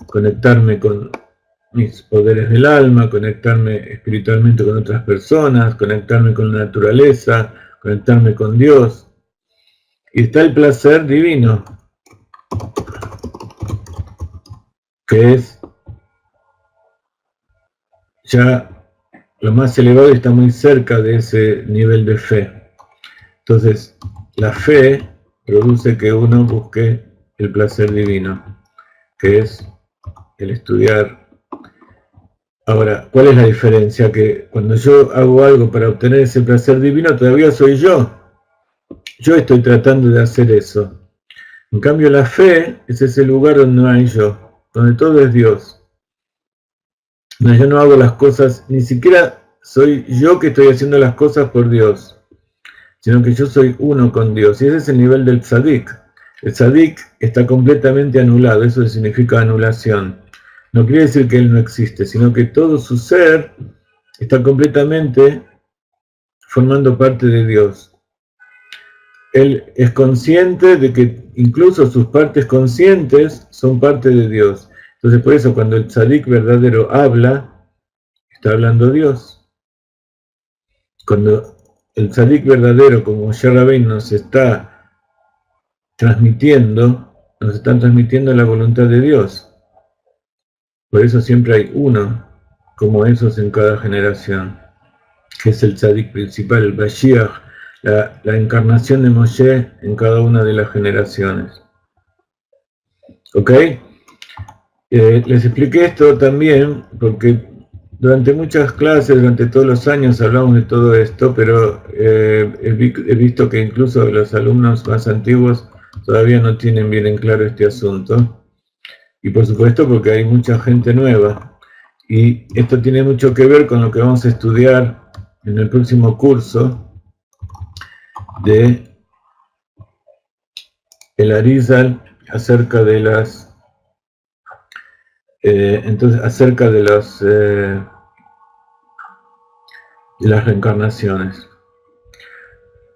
conectarme con mis poderes del alma, conectarme espiritualmente con otras personas, conectarme con la naturaleza, conectarme con Dios. Y está el placer divino, que es ya lo más elevado y está muy cerca de ese nivel de fe. Entonces, la fe produce que uno busque el placer divino, que es el estudiar. Ahora, ¿cuál es la diferencia? Que cuando yo hago algo para obtener ese placer divino, todavía soy yo. Yo estoy tratando de hacer eso. En cambio, la fe es ese lugar donde no hay yo, donde todo es Dios. Donde yo no hago las cosas, ni siquiera soy yo que estoy haciendo las cosas por Dios, sino que yo soy uno con Dios. Y ese es el nivel del tzadik. El tzadik está completamente anulado, eso significa anulación. No quiere decir que él no existe, sino que todo su ser está completamente formando parte de Dios. Él es consciente de que incluso sus partes conscientes son parte de Dios. Entonces por eso cuando el tzadik verdadero habla, está hablando Dios. Cuando el tzadik verdadero, como Moshe Rabbeinu, nos están transmitiendo la voluntad de Dios. Por eso siempre hay uno, como esos en cada generación, que es el tzadik principal, el Mashiach, la encarnación de Moshe en cada una de las generaciones. ¿Ok? Les expliqué esto también porque durante muchas clases, durante todos los años hablamos de todo esto, pero he visto que incluso los alumnos más antiguos todavía no tienen bien en claro este asunto. Y por supuesto porque hay mucha gente nueva. Y esto tiene mucho que ver con lo que vamos a estudiar en el próximo curso de el Arizal acerca de las reencarnaciones.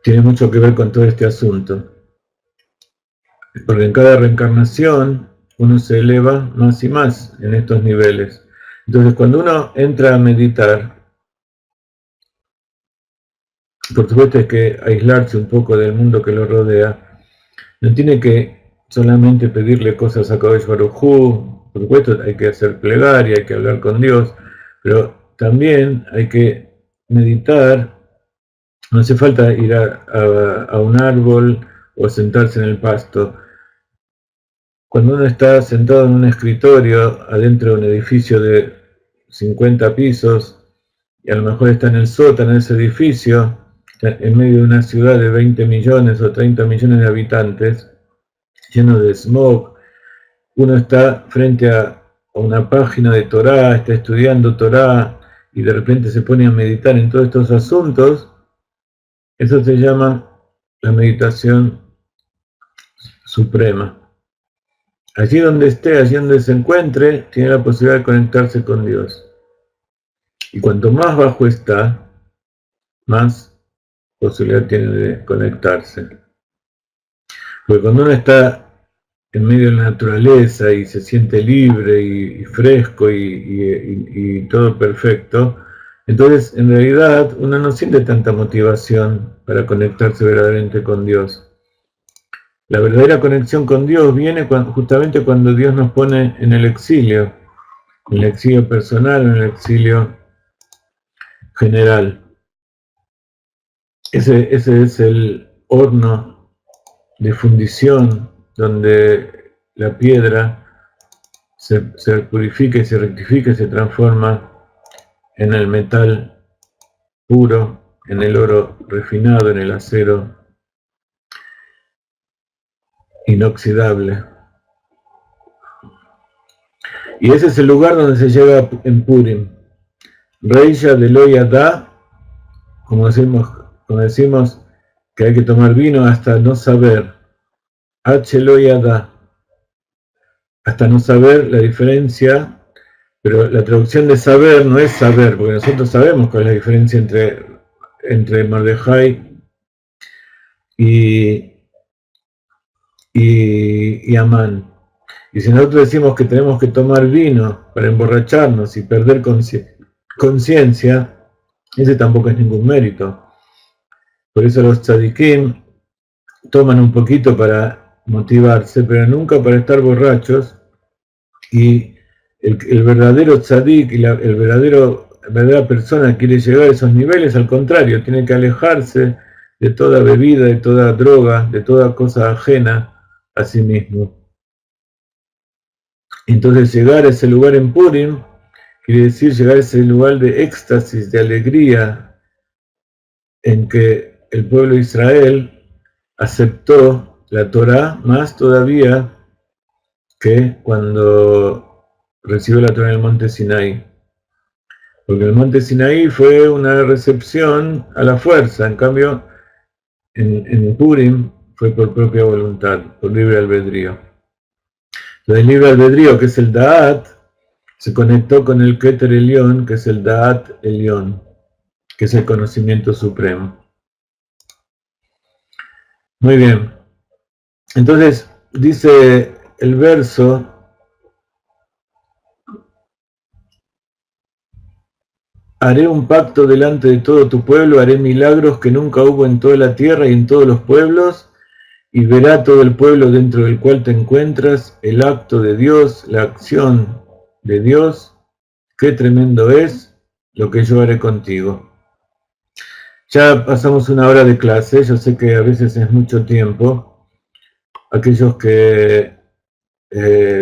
Tiene mucho que ver con todo este asunto. Porque en cada reencarnación uno se eleva más y más en estos niveles. Entonces cuando uno entra a meditar, por supuesto hay que aislarse un poco del mundo que lo rodea. No tiene que solamente pedirle cosas a Kadosh Baruj Hu, por supuesto hay que hacer plegaria, hay que hablar con Dios, pero también hay que meditar. No hace falta ir a un árbol o sentarse en el pasto. Cuando uno está sentado en un escritorio adentro de un edificio de 50 pisos y a lo mejor está en el sótano de ese edificio, en medio de una ciudad de 20 millones o 30 millones de habitantes, lleno de smog, uno está frente a una página de Torá, está estudiando Torá y de repente se pone a meditar en todos estos asuntos, eso se llama la meditación suprema. Allí donde esté, allí donde se encuentre, tiene la posibilidad de conectarse con Dios. Y cuanto más bajo está, más posibilidad tiene de conectarse. Porque cuando uno está en medio de la naturaleza y se siente libre y fresco y todo perfecto, entonces en realidad uno no siente tanta motivación para conectarse verdaderamente con Dios. La verdadera conexión con Dios viene justamente cuando Dios nos pone en el exilio personal, en el exilio general. Ese es el horno de fundición donde la piedra se purifica y se rectifica y se transforma en el metal puro, en el oro refinado, en el acero inoxidable. Y ese es el lugar donde se llega en Purim. Reisha de Loyada, como decimos que hay que tomar vino hasta no saber. H Loyada, hasta no saber la diferencia, pero la traducción de saber no es saber, porque nosotros sabemos cuál es la diferencia entre Mordejai y Amán. Y si nosotros decimos que tenemos que tomar vino para emborracharnos y perder conciencia, ese tampoco es ningún mérito. Por eso los tzadikim toman un poquito para motivarse, pero nunca para estar borrachos. Y el verdadero tzadik y la verdadera persona quiere llegar a esos niveles, al contrario, tiene que alejarse de toda bebida, de toda droga, de toda cosa ajena a sí mismo. Entonces llegar a ese lugar en Purim quiere decir llegar a ese lugar de éxtasis, de alegría, en que el pueblo de Israel aceptó la Torá más todavía que cuando recibió la Torá en el monte Sinaí. Porque el monte Sinaí fue una recepción a la fuerza, en cambio en Purim fue por propia voluntad, por libre albedrío. Entonces el libre albedrío, que es el Da'at, se conectó con el Keter Elión, que es el Da'at Elión, que es el conocimiento supremo. Muy bien. Entonces, dice el verso, haré un pacto delante de todo tu pueblo, haré milagros que nunca hubo en toda la tierra y en todos los pueblos, y verá todo el pueblo dentro del cual te encuentras el acto de Dios, la acción de Dios. Qué tremendo es lo que yo haré contigo. Ya pasamos una hora de clase, yo sé que a veces es mucho tiempo. Aquellos que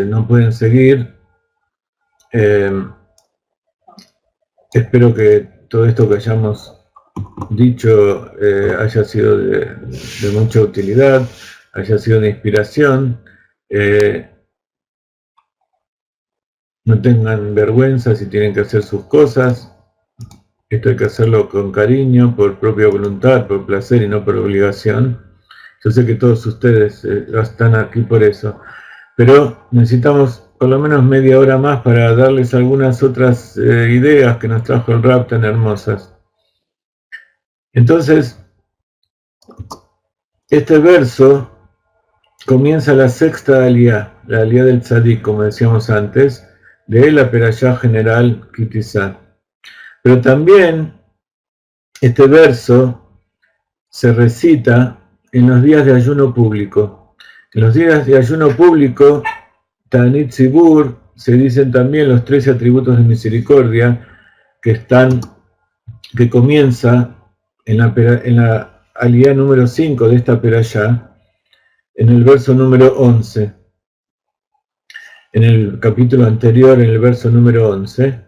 no pueden seguir, espero que todo esto que hayamos dicho haya sido de mucha utilidad, haya sido de inspiración. No tengan vergüenza si tienen que hacer sus cosas. Esto hay que hacerlo con cariño, por propia voluntad, por placer y no por obligación. Yo sé que todos ustedes están aquí por eso, pero necesitamos por lo menos media hora más para darles algunas otras ideas que nos trajo el Rab tan hermosas. Entonces, este verso comienza la sexta aliyá, la aliyá del tzadik, como decíamos antes, de la perashá general Kitizá. Pero también este verso se recita en los días de ayuno público. En los días de ayuno público, Ta'anit Tzibur, se dicen también los 13 atributos de misericordia que comienza en la aliyá número 5 de esta perashá, en el verso número 11. En el capítulo anterior, en el verso número 11,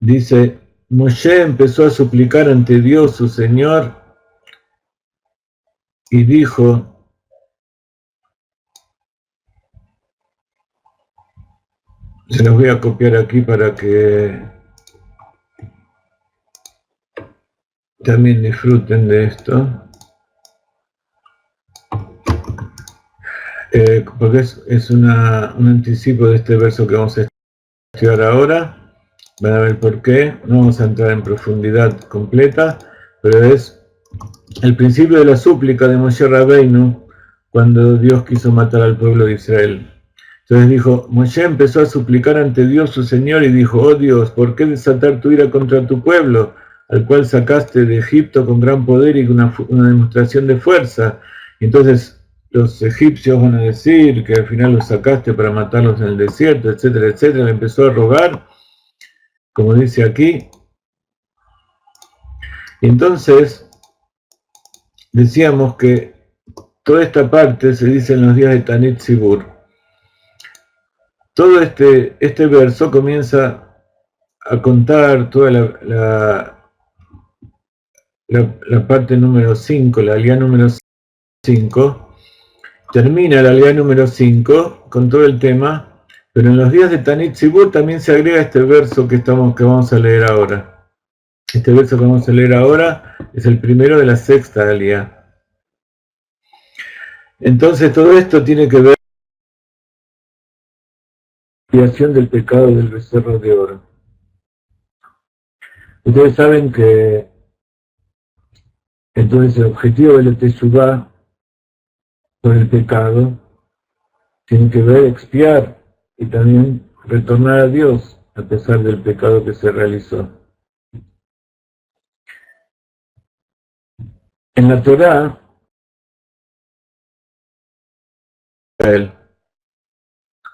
dice: Moshe empezó a suplicar ante Dios su Señor y dijo: se los voy a copiar aquí para que también disfruten de esto, porque es un anticipo de este verso que vamos a estudiar ahora. Van a ver por qué, no vamos a entrar en profundidad completa, pero es el principio de la súplica de Moshe Rabbeinu cuando Dios quiso matar al pueblo de Israel. Entonces dijo, Moshe empezó a suplicar ante Dios su Señor y dijo: oh Dios, ¿por qué desatar tu ira contra tu pueblo, al cual sacaste de Egipto con gran poder y con una demostración de fuerza? Y entonces los egipcios van a decir que al final los sacaste para matarlos en el desierto, etcétera, etcétera. Le empezó a rogar, como dice aquí. Y entonces decíamos que toda esta parte se dice en los días de Tanit Zibur. Todo este verso comienza a contar toda la parte número 5, la aliyá número 5, termina la aliyá número 5 con todo el tema, pero en los días de Tanit Zibur también se agrega este verso que vamos a leer ahora. Este verso que vamos a leer ahora es el primero de la sexta aliyá. Entonces todo esto tiene que ver con la expiación del pecado del becerro de oro. Ustedes saben que entonces el objetivo de la Teshuvá por el pecado tiene que ver expiar y también retornar a Dios a pesar del pecado que se realizó. En la Torá,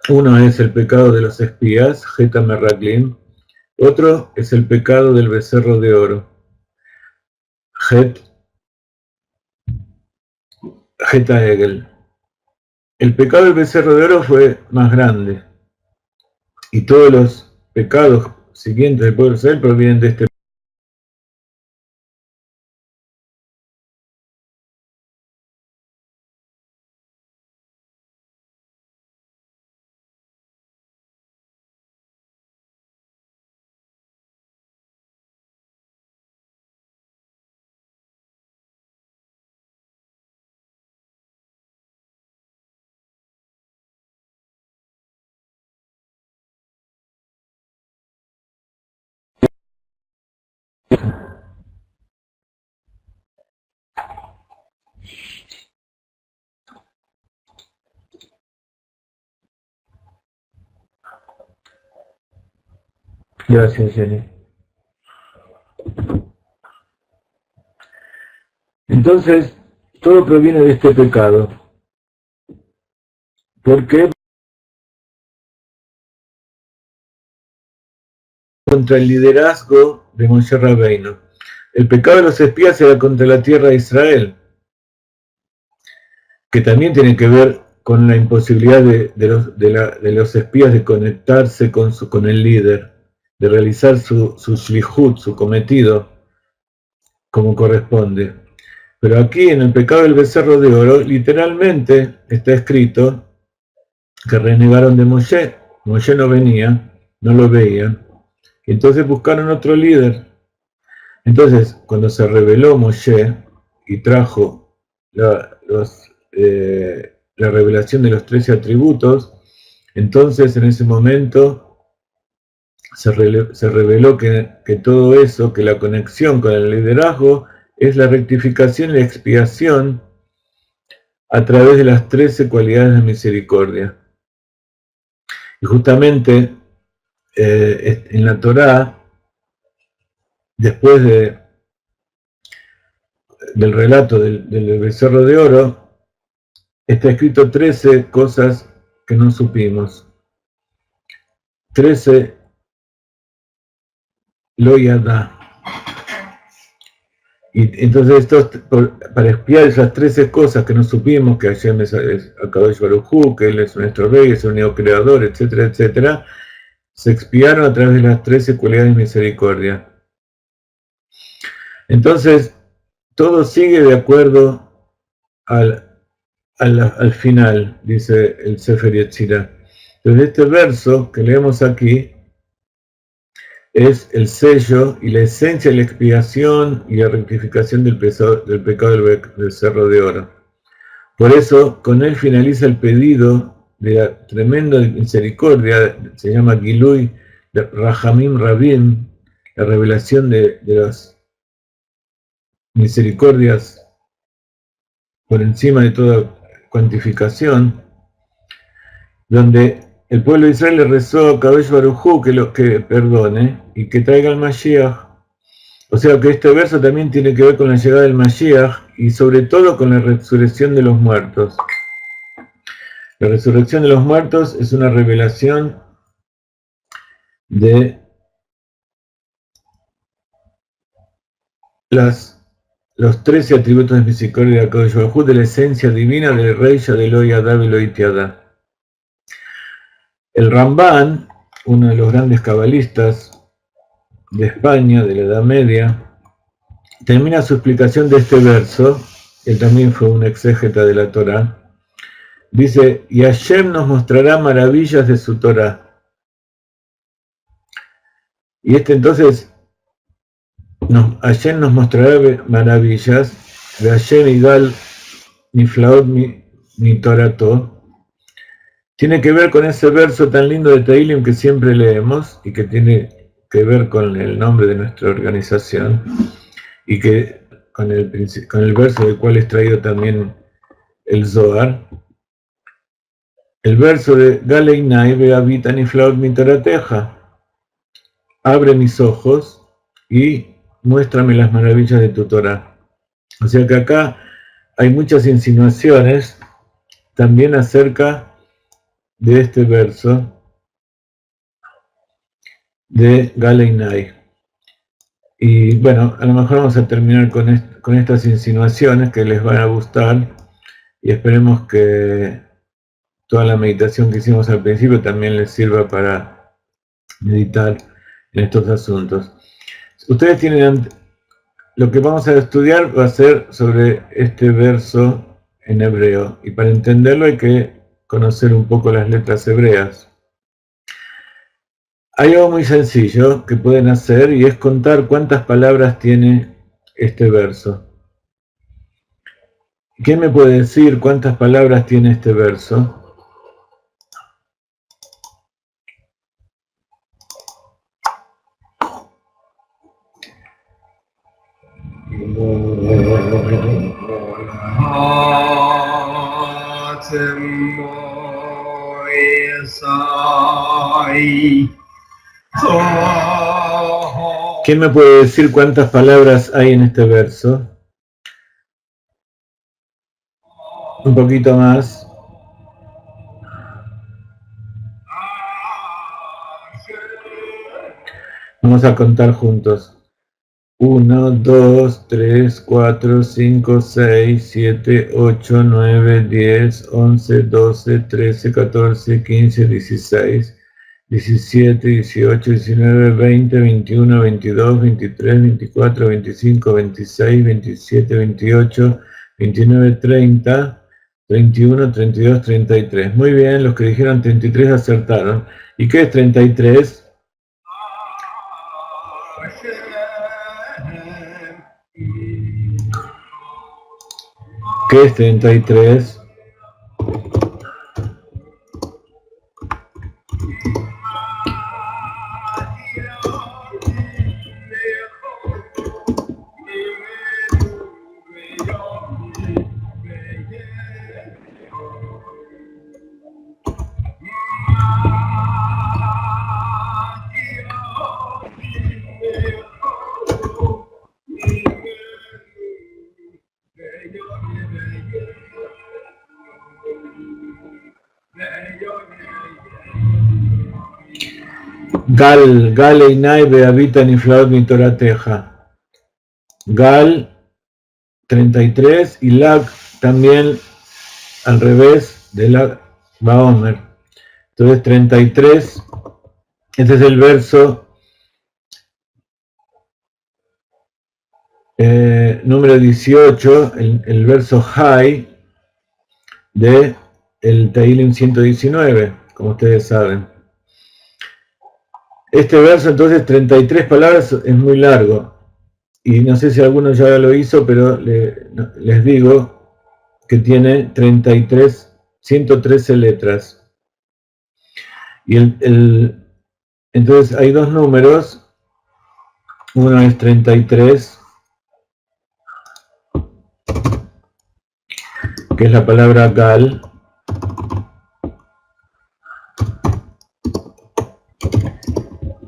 uno es el pecado de los espías, Geta Merraglim, otro es el pecado del becerro de oro, Geta Egel. El pecado del becerro de oro fue más grande y todos los pecados siguientes del pueblo de Israel provienen de este. Gracias, Jenny. Entonces, todo proviene de este pecado. ¿Por qué? Contra el liderazgo de Moshe Rabbeinu. El pecado de los espías era contra la tierra de Israel, que también tiene que ver con la imposibilidad de los espías de conectarse con el líder, de realizar su shlihut, su cometido, como corresponde. Pero aquí en el pecado del becerro de oro, literalmente está escrito que renegaron de Moshe. Moshe no venía, no lo veían. Entonces buscaron otro líder. Entonces, cuando se reveló Moshe y trajo la revelación de los 13 atributos, entonces en ese momento se reveló que todo eso, que la conexión con el liderazgo es la rectificación y la expiación a través de las 13 cualidades de misericordia. Y justamente en la Torá, después del relato del becerro de oro, está escrito 13 cosas que no supimos. 13 lo yadá. Y entonces para expiar esas 13 cosas que no supimos, que Hashem es Akadosh Baruj Hu, que Él es nuestro Rey, es el único creador, etcétera, etcétera, se expiaron a través de las 13 cualidades de misericordia. Entonces, todo sigue de acuerdo al final, dice el Sefer Yetzirah. Entonces, este verso que leemos aquí es el sello y la esencia de la expiación y la rectificación del pecado del becerro de oro. Por eso, con él finaliza el pedido de la tremenda misericordia, se llama Gilui Rahamim Rabim, la revelación de las misericordias por encima de toda cuantificación, donde el pueblo de Israel le rezó a Kadosh Baruj Hu que perdone y que traiga el Mashiach. O sea que este verso también tiene que ver con la llegada del Mashiach y sobre todo con la resurrección de los muertos. La resurrección de los muertos es una revelación de las los 13 atributos de misericordia de Akadosh Baruj Hu, de la esencia divina del Rey Yadeloi Adá Veloi Tiadá. El Ramban, uno de los grandes cabalistas de España, de la Edad Media, termina su explicación de este verso. Él también fue un exégeta de la Torá. Dice, y Hashem nos mostrará maravillas de su Torá. Y entonces, Hashem nos mostrará maravillas, de Hashem Igal Niflaot mi Torato. Tiene que ver con ese verso tan lindo de Tehilim que siempre leemos y que tiene que ver con el nombre de nuestra organización y que con el verso del cual es traído también el Zohar. El verso de Galeinai Beavita Niflaot mi Torateja. Abre mis ojos y muéstrame las maravillas de tu Torah. O sea que acá hay muchas insinuaciones también acerca de este verso de Galeinai. Y bueno, a lo mejor vamos a terminar con estas insinuaciones que les van a gustar y esperemos que toda la meditación que hicimos al principio también les sirva para meditar en estos asuntos. Ustedes tienen, lo que vamos a estudiar va a ser sobre este verso en hebreo, y para entenderlo hay que conocer un poco las letras hebreas. Hay algo muy sencillo que pueden hacer y es contar cuántas palabras tiene este verso. ¿Quién me puede decir cuántas palabras tiene este verso? ¿Quién me puede decir cuántas palabras hay en este verso? Un poquito más. Vamos a contar juntos. 1, 2, 3, 4, 5, 6, 7, 8, 9, 10, 11, 12, 13, 14, 15, 16, 17, 18, 19, 20, 21, 22, 23, 24, 25, 26, 27, 28, 29, 30, 31, 32, 33. Muy bien, los que dijeron 33 acertaron. ¿Y qué es 33? ¿Qué es 33? Gal Einai Beavita Niflaot mi Torateja. Gal 33 y Lag también al revés de Lag Baomer. Entonces 33, este es el verso número 18, el verso High de el Tehilim 119, como ustedes saben. Este verso, entonces, 33 palabras, es muy largo. Y no sé si alguno ya lo hizo, pero les digo que tiene 113 letras. Y entonces hay dos números. Uno es 33, que es la palabra Gal.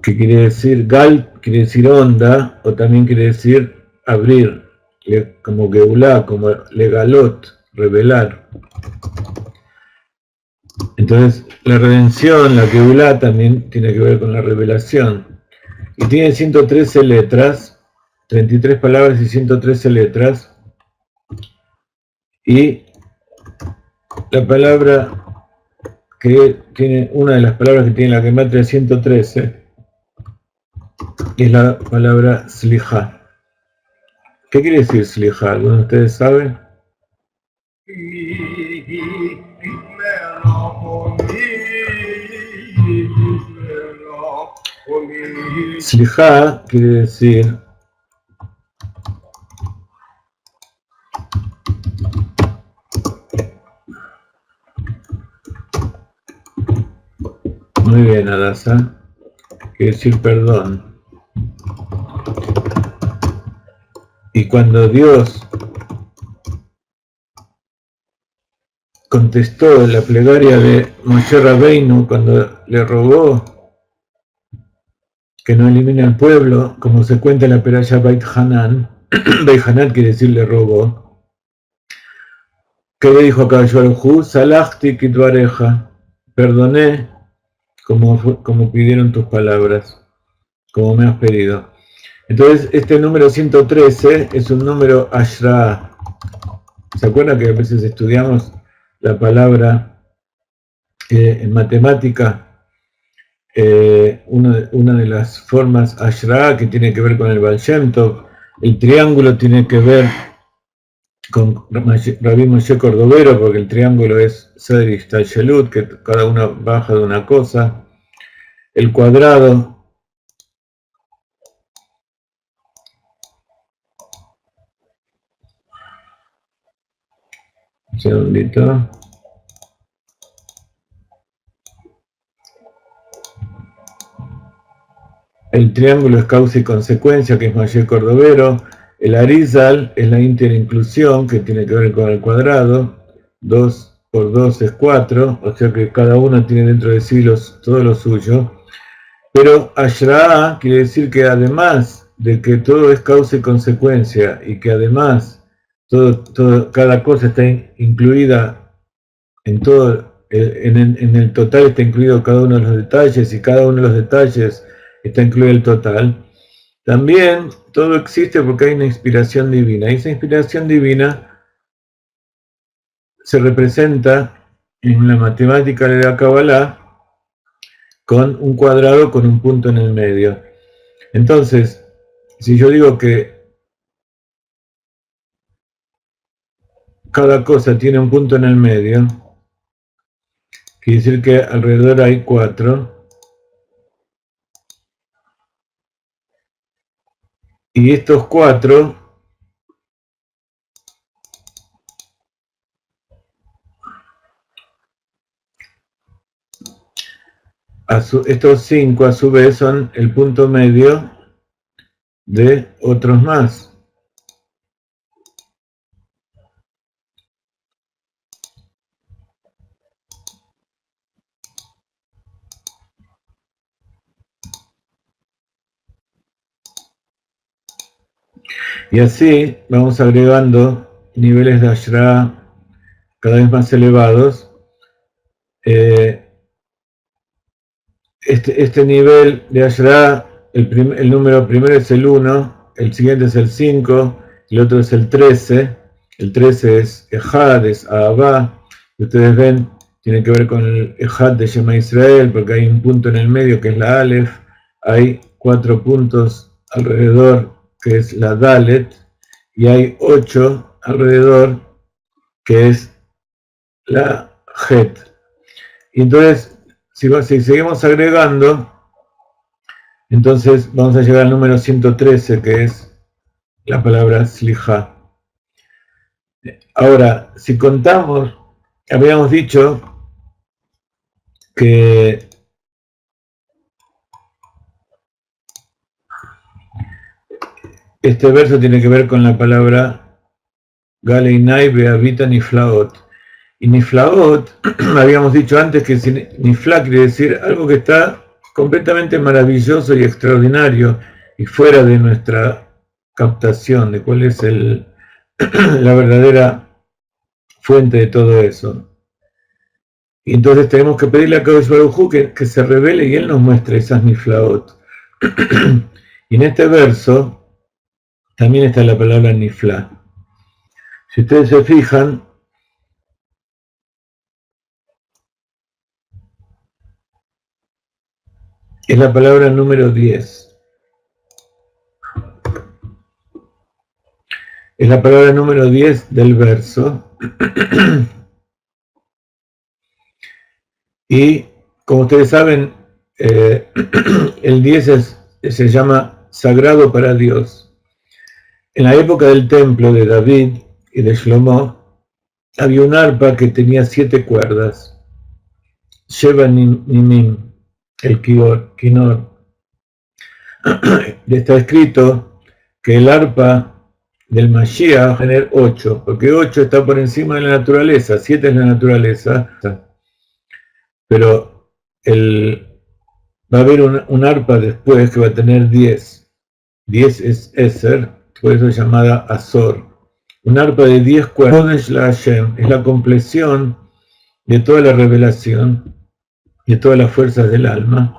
Que quiere decir, Gal quiere decir onda, o también quiere decir abrir, como Geulá, como Legalot, revelar. Entonces, la redención, la Geulá, también tiene que ver con la revelación. Y tiene 113 letras, 33 palabras y 113 letras. Y la palabra que tiene, una de las palabras que tiene la gematria 113, es la palabra Sliha. ¿Qué quiere decir Sliha? ¿Alguno de ustedes sabe? Sliha quiere decir muy bien, Adasa, quiere decir perdón. Y cuando Dios contestó la plegaria de Moshe Rabbeinu, cuando le rogó que no elimine al pueblo, como se cuenta en la Perashá Beit Hanan, Beit Hanan quiere decir le rogó, ¿qué le dijo a Kadosh Baruj Hu? Salachti kitvareja, perdoné como pidieron tus palabras, como me has pedido. Entonces, este número 113 es un número Ashra. ¿Se acuerdan que a veces estudiamos la palabra en matemática? Una de las formas Ashra que tiene que ver con el Baal Shem Tov, el triángulo tiene que ver con Rabbi Moshe Cordovero, porque el triángulo es Seder Ishtalshelut, que cada uno baja de una cosa. El cuadrado un segundito. El triángulo es causa y consecuencia, que es Moshe Cordovero. El Arizal es la interinclusión, que tiene que ver con el cuadrado. 2 por 2 es 4, o sea que cada uno tiene dentro de sí todo lo suyo. Pero Ashra quiere decir que además de que todo es causa y consecuencia, y que además cada cosa está incluida en todo, en el total está incluido cada uno de los detalles, y cada uno de los detalles está incluido el total. También todo existe porque hay una inspiración divina, y esa inspiración divina se representa en la matemática de la Kabbalah con un cuadrado con un punto en el medio. Entonces, si yo digo que cada cosa tiene un punto en el medio, quiere decir que alrededor hay 4. Y estos 4 estos 5 a su vez son el punto medio de otros más. Y así vamos agregando niveles de Ashra cada vez más elevados. Este nivel de Ashra, el número primero es el 1, el siguiente es el 5, el otro es el 13. El 13 es Ejad, es Ahavá. Ustedes ven, tiene que ver con el Ejad de Shema Israel, porque hay un punto en el medio que es la Aleph. Hay 4 puntos alrededor, que es la Dalet, y hay 8 alrededor, que es la Het. Y entonces, si seguimos agregando, entonces vamos a llegar al número 113, que es la palabra Sliha. Ahora, si contamos, habíamos dicho que este verso tiene que ver con la palabra Galeinai Beavita Niflaot. Y Niflaot, habíamos dicho antes que Nifla quiere decir algo que está completamente maravilloso y extraordinario y fuera de nuestra captación de cuál es la verdadera fuente de todo eso. Y entonces tenemos que pedirle a Kadosh Baruj Hu que se revele y él nos muestre esas Niflaot. Y en este verso también está la palabra nifla. Si ustedes se fijan, es la palabra número 10. Es la palabra número 10 del verso. Y como ustedes saben, el 10 se llama sagrado para Dios. En la época del templo de David y de Shlomo, había un arpa que tenía 7 cuerdas. Sheva Nimim, el Kinor. Está escrito que el arpa del Mashiach va a tener 8, porque 8 está por encima de la naturaleza, 7 es la naturaleza, pero va a haber un arpa después que va a tener 10. 10 es Eser, por eso es llamada Azor. Un arpa de 10 cuerdas es la compleción de toda la revelación, de todas las fuerzas del alma,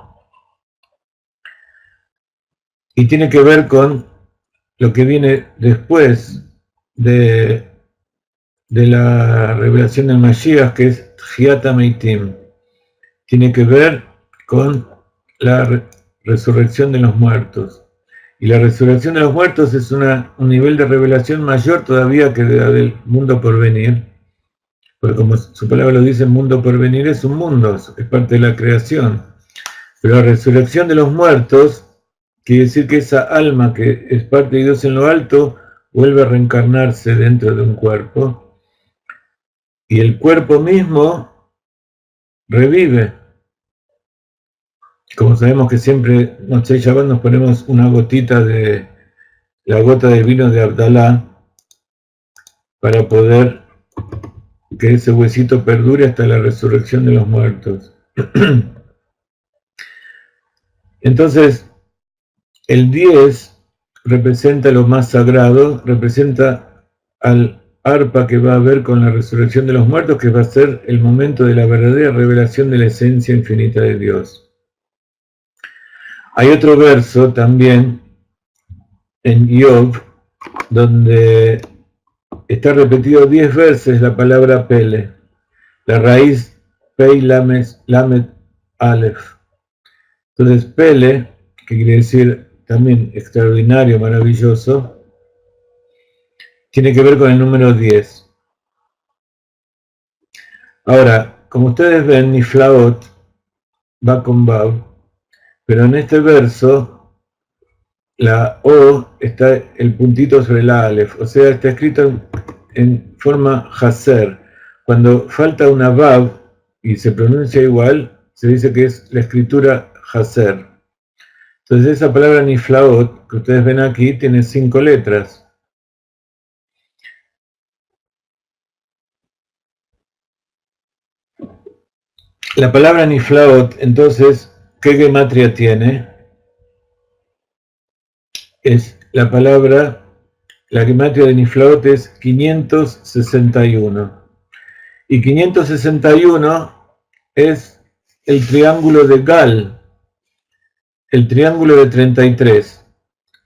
y tiene que ver con lo que viene después de la revelación del Mashiach, que es Tchiat HaMeitim. Tiene que ver con la resurrección de los muertos. Y la resurrección de los muertos es un nivel de revelación mayor todavía que la del mundo por venir. Porque como su palabra lo dice, el mundo por venir es un mundo, es parte de la creación. Pero la resurrección de los muertos quiere decir que esa alma que es parte de Dios en lo alto vuelve a reencarnarse dentro de un cuerpo y el cuerpo mismo revive. Como sabemos que siempre, Motzei Shabbat, nos ponemos una gotita de la gota de vino de Abdalá para poder que ese huesito perdure hasta la resurrección de los muertos. Entonces, el 10 representa lo más sagrado, representa al arpa que va a haber con la resurrección de los muertos, que va a ser el momento de la verdadera revelación de la esencia infinita de Dios. Hay otro verso también en Job, donde está repetido 10 veces la palabra Pele, la raíz Pei Lamed Aleph. Entonces Pele, que quiere decir también extraordinario, maravilloso, tiene que ver con el número 10. Ahora, como ustedes ven, Niflaot va con Bab, pero en este verso la O está el puntito sobre la Aleph, o sea, está escrito en forma Haser. Cuando falta una Bab y se pronuncia igual, se dice que es la escritura Haser. Entonces esa palabra Niflaot, que ustedes ven aquí, tiene 5 letras. La palabra Niflaot, entonces, ¿qué gematria tiene? Es la palabra, la gematria de Niflaot es 561. Y 561 es el triángulo de Gal, el triángulo de 33.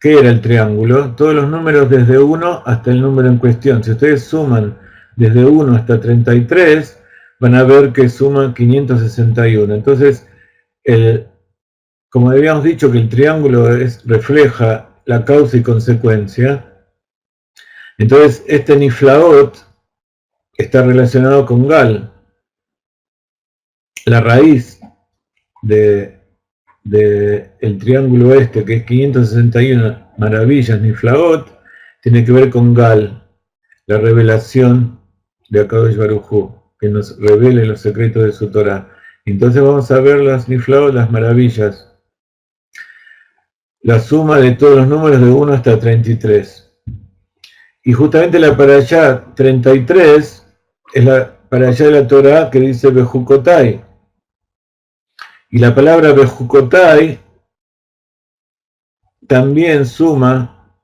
¿Qué era el triángulo? Todos los números desde 1 hasta el número en cuestión. Si ustedes suman desde 1 hasta 33, van a ver que suman 561. Entonces, como habíamos dicho que el triángulo refleja la causa y consecuencia, entonces este Niflaot está relacionado con Gal. La raíz del triángulo este, que es 561 maravillas Niflaot, tiene que ver con Gal, la revelación de Akadosh Baruj Hu, que nos revele los secretos de su Torah. Entonces vamos a ver las Niflaot, las maravillas, la suma de todos los números de 1 hasta 33. Y justamente la parashá 33 es la parashá de la Torah que dice Bejukotai. Y la palabra Bejukotai también suma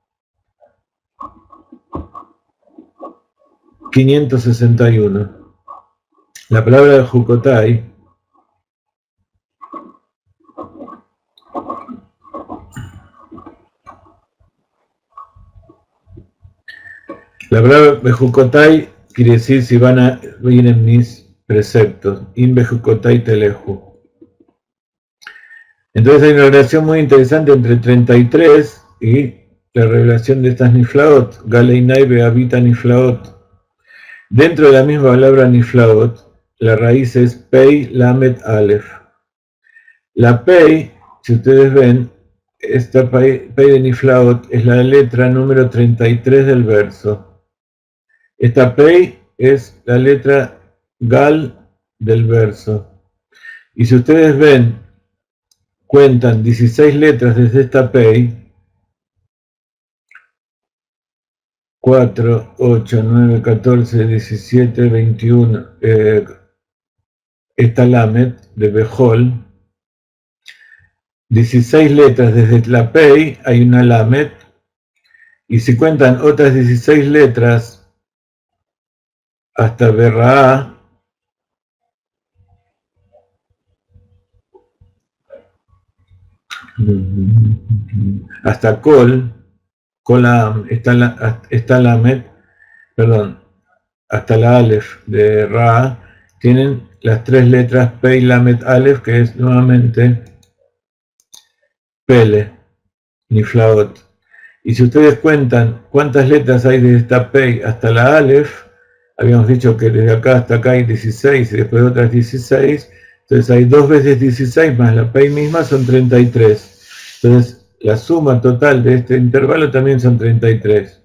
561. La palabra Bejukotai La palabra Bejukotai quiere decir si vienen mis preceptos. In Bejukotai Teleju. Entonces hay una relación muy interesante entre 33 y la revelación de estas Niflaot. Galeinai Beavita Niflaot. Dentro de la misma palabra Niflaot, la raíz es Pei Lamet Aleph. La Pei, si ustedes ven, esta Pei de Niflaot es la letra número 33 del verso. Esta Pei es la letra Gal del verso. Y si ustedes ven, cuentan 16 letras desde esta Pei, 4, 8, 9, 14, 17, 21, esta Lamet de Behol, 16 letras desde la Pei, hay una Lamet, y si cuentan otras 16 letras hasta Berra, hasta Kolam, está Lamet, perdón, hasta la Aleph de Ra, tienen las tres letras Pei Lamet Aleph, que es nuevamente Pele, Niflaot. Y si ustedes cuentan cuántas letras hay desde esta Pei hasta la Aleph, habíamos dicho que desde acá hasta acá hay 16 y después otras 16, entonces hay 2 veces 16 más la Pei misma son 33. Entonces la suma total de este intervalo también son 33.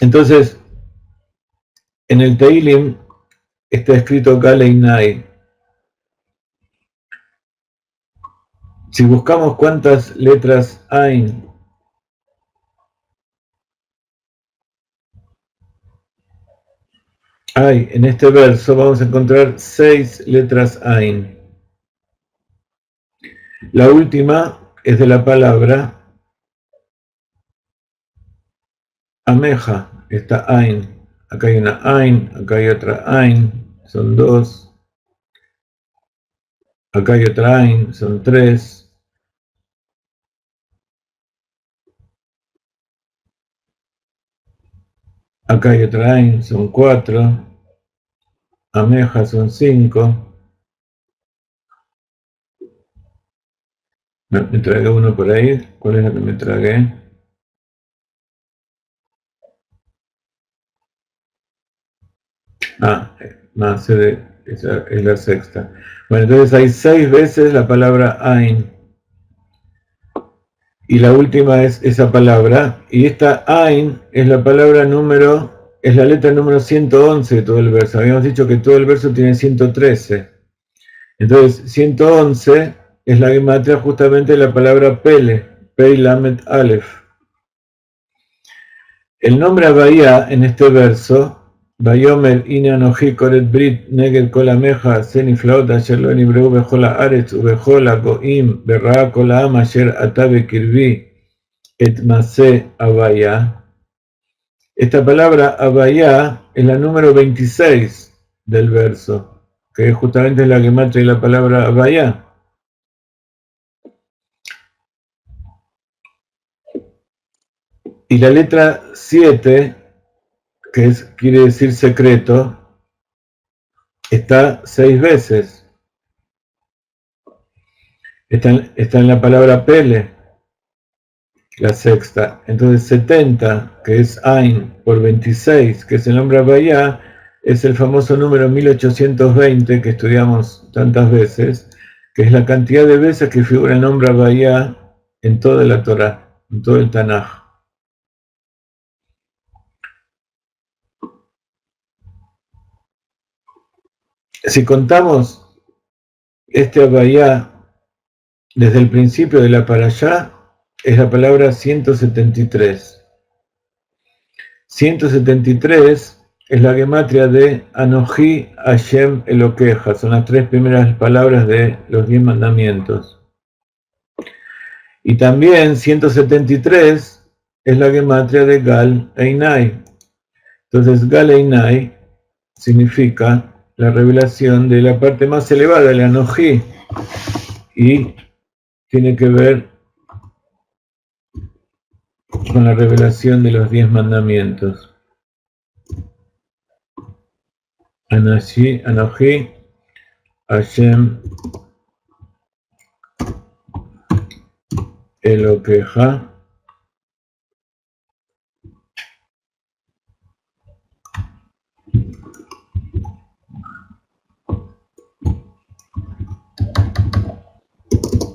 Entonces, en el Teilim está escrito Galeinai. Si buscamos cuántas letras hay en este verso, vamos a encontrar 6 letras Ain. La última es de la palabra Ameja, está Ain. Acá hay una Ain, acá hay otra Ain, son 2. Acá hay otra Ain, son 3. Acá hay otra Ain, son 4. Ameja son 5. Me tragué uno por ahí. ¿Cuál es la que me tragué? Esa es la sexta. Bueno, entonces hay 6 veces la palabra Ain. Y la última es esa palabra. Y esta Ain es la palabra es la letra número 111 de todo el verso. Habíamos dicho que todo el verso tiene 113. Entonces, 111 es la gematria justamente de la palabra Pele, Pei Lamet Aleph. El nombre Abaya en este verso, Bayomer Ine Anoji Koret Brit Neged Kol Ameja Seniflaot Asher Lo Nibreu Bechol Haaretz Ubechol Hagoim Berra Kol Ha'am Asher Ata Bekirbi Et Maseh Abaya. Esta palabra Abaya es la número 26 del verso, que justamente es la gematria de la palabra Abaya. Y la letra 7, que quiere decir secreto, está 6 veces. Está en la palabra Pele, la sexta. Entonces 70, que es Ain, por 26, que es el nombre Abaya, es el famoso número 1820 que estudiamos tantas veces, que es la cantidad de veces que figura el nombre Abaya en toda la Torah, en todo el Tanaj. Si contamos este Abaya desde el principio de la parashá, es la palabra 173. 173 es la gematria de Anoji Hashem Elokeja, son las 3 primeras palabras de los 10 mandamientos. Y también 173 es la gematria de Gal Einai. Entonces Gal Einai significa la revelación de la parte más elevada de la Anoji y tiene que ver con la revelación de los 10 mandamientos. Anoji Hashem Elokeja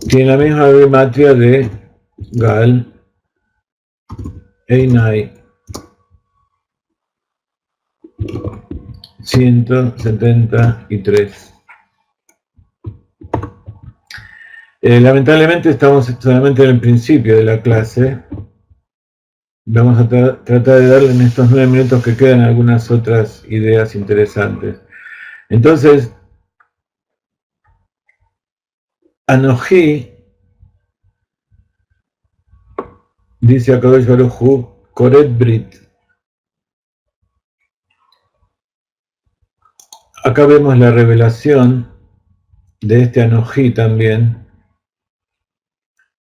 tiene la misma gematria de Gal Einai 173. Lamentablemente estamos solamente en el principio de la clase. Vamos a tratar de darle en estos 9 minutos que quedan algunas otras ideas interesantes. Entonces, Anoji, dice Akadosh Baruj Hu, Koret Brit. Acá vemos la revelación de este Anoji también,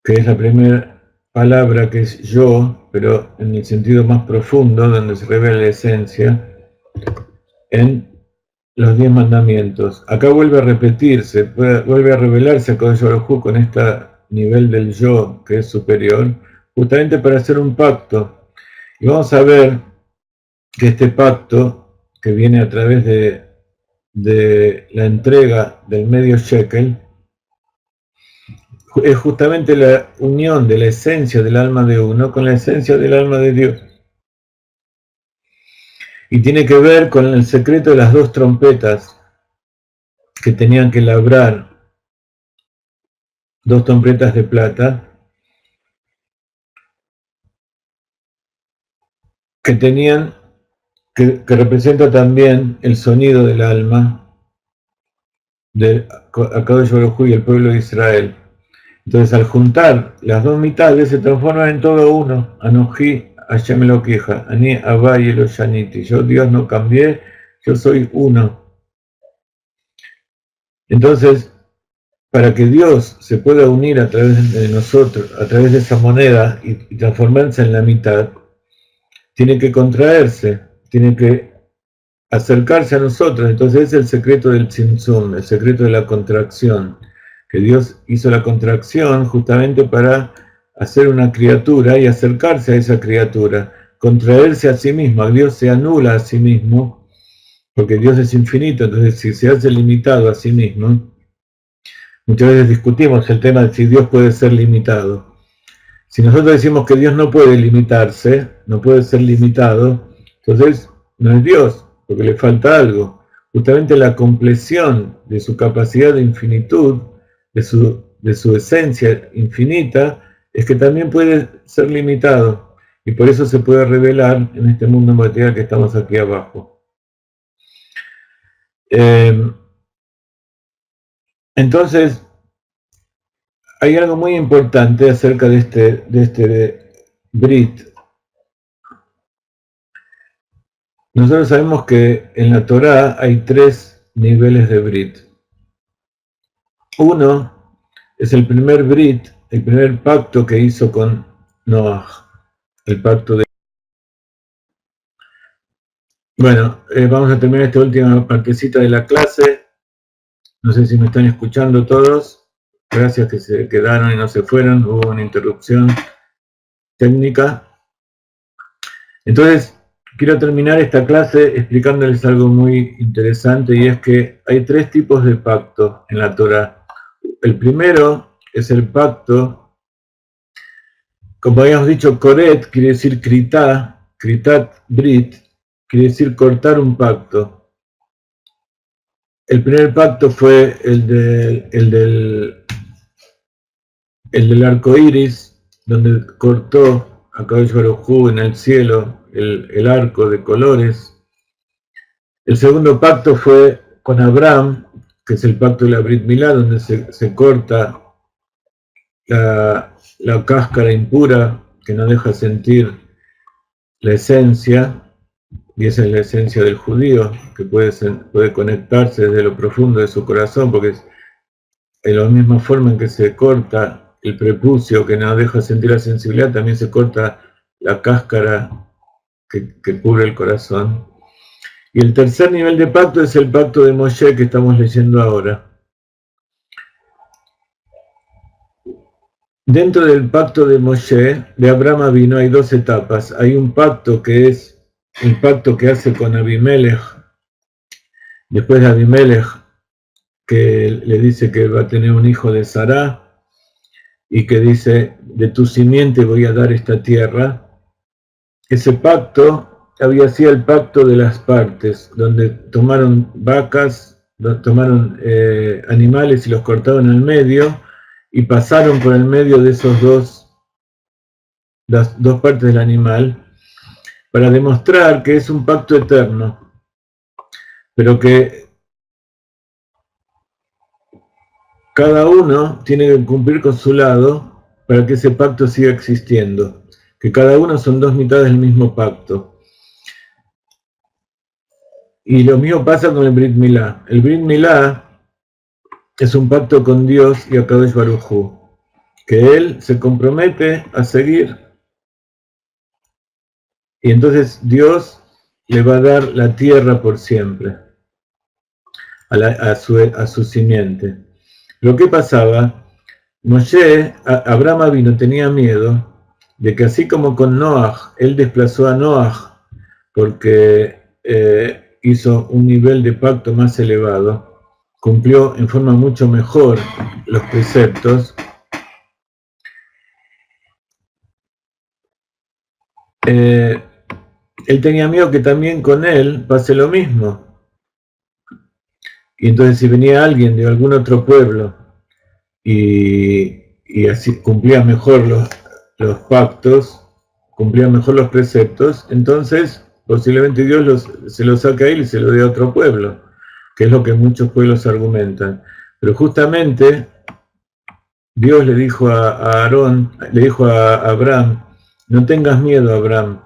que es la primera palabra que es yo, pero en el sentido más profundo, donde se revela la esencia, en los 10 mandamientos. Acá vuelve a repetirse, vuelve a revelarse a Kodesh Baruj Hu con este nivel del yo que es superior, justamente para hacer un pacto. Y vamos a ver que este pacto, que viene a través de la entrega del medio shekel, es justamente la unión de la esencia del alma de uno con la esencia del alma de Dios. Y tiene que ver con el secreto de las 2 trompetas que tenían que labrar, 2 trompetas de plata, que representa también el sonido del alma de Akadosh Baruj Hu y el pueblo de Israel. Entonces, al juntar las 2 mitades, se transforman en todo uno. Anoji Hashem Elokeja, Ani Havai Eloshaniti. Yo, Dios, no cambié, yo soy uno. Entonces, para que Dios se pueda unir a través de nosotros, a través de esa moneda y transformarse en la mitad, tiene que contraerse, tiene que acercarse a nosotros. Entonces es el secreto del tzimtzum, el secreto de la contracción, que Dios hizo la contracción justamente para hacer una criatura y acercarse a esa criatura, contraerse a sí mismo. Dios se anula a sí mismo, porque Dios es infinito. Entonces, si se hace limitado a sí mismo, muchas veces discutimos el tema de si Dios puede ser limitado. Si nosotros decimos que Dios no puede limitarse, no puede ser limitado, entonces no es Dios, porque le falta algo. Justamente la compleción de su capacidad de infinitud, de su esencia infinita, es que también puede ser limitado. Y por eso se puede revelar en este mundo material que estamos aquí abajo. Entonces, hay algo muy importante acerca de este Brit. Nosotros sabemos que en la Torá hay 3 niveles de Brit. Uno es el primer Brit, el primer pacto que hizo con Noah, el pacto de... Bueno, vamos a terminar esta última partecita de la clase. No sé si me están escuchando todos. Gracias que se quedaron y no se fueron. Hubo una interrupción técnica. Entonces, quiero terminar esta clase explicándoles algo muy interesante, y es que hay 3 tipos de pacto en la Torá. El primero es el pacto, como habíamos dicho, Koret quiere decir Kritat Brit, quiere decir cortar un pacto. El primer pacto fue el del arco iris, donde cortó a Akadosh Baruj Hu en el cielo el arco de colores. El segundo pacto fue con Abraham, que es el pacto de la Brit Milá, donde se corta la cáscara impura que no deja sentir la esencia, y esa es la esencia del judío, que puede conectarse desde lo profundo de su corazón, porque es en la misma forma en que se corta el prepucio que no deja sentir la sensibilidad, también se corta la cáscara que cubre el corazón. Y el tercer nivel de pacto es el pacto de Moshe que estamos leyendo ahora. Dentro del pacto de Moshe, de Abraham Avinu, hay dos etapas. Hay un pacto que es el pacto que hace con Abimelech, después de Abimelech, que le dice que va a tener un hijo de Sará, y que dice, de tu simiente voy a dar esta tierra. Ese pacto había sido el pacto de las partes, donde tomaron vacas, tomaron animales y los cortaron al medio, y pasaron por el medio de las dos partes del animal, para demostrar que es un pacto eterno, pero que cada uno tiene que cumplir con su lado para que ese pacto siga existiendo, que cada uno son dos mitades del mismo pacto. Y lo mismo pasa con el Brit Milá. El Brit Milá es un pacto con Dios y Akadosh Baruj Hu, que Él se compromete a seguir. Y entonces Dios le va a dar la tierra por siempre a su simiente. Lo que pasaba, Abraham Avinu tenía miedo de que así como con Noaj, él desplazó a Noaj porque hizo un nivel de pacto más elevado, cumplió en forma mucho mejor los preceptos, él tenía miedo que también con él pase lo mismo. Y entonces si venía alguien de algún otro pueblo y así cumplía mejor los pactos, cumplía mejor los preceptos, entonces posiblemente Dios se lo saque a él y se lo dé a otro pueblo, que es lo que muchos pueblos argumentan. Pero justamente Dios le dijo a Aarón, le dijo a Abraham, no tengas miedo, Abraham,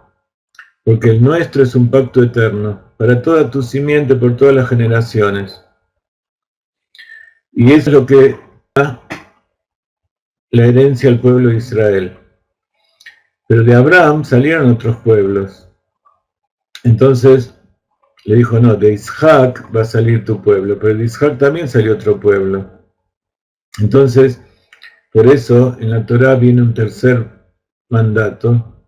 porque el nuestro es un pacto eterno, para toda tu simiente por todas las generaciones. Y es lo que da la herencia al pueblo de Israel. Pero de Abraham salieron otros pueblos. Entonces le dijo, no, de Isaac va a salir tu pueblo, pero de Isaac también salió otro pueblo. Entonces, por eso en la Torá viene un tercer mandato,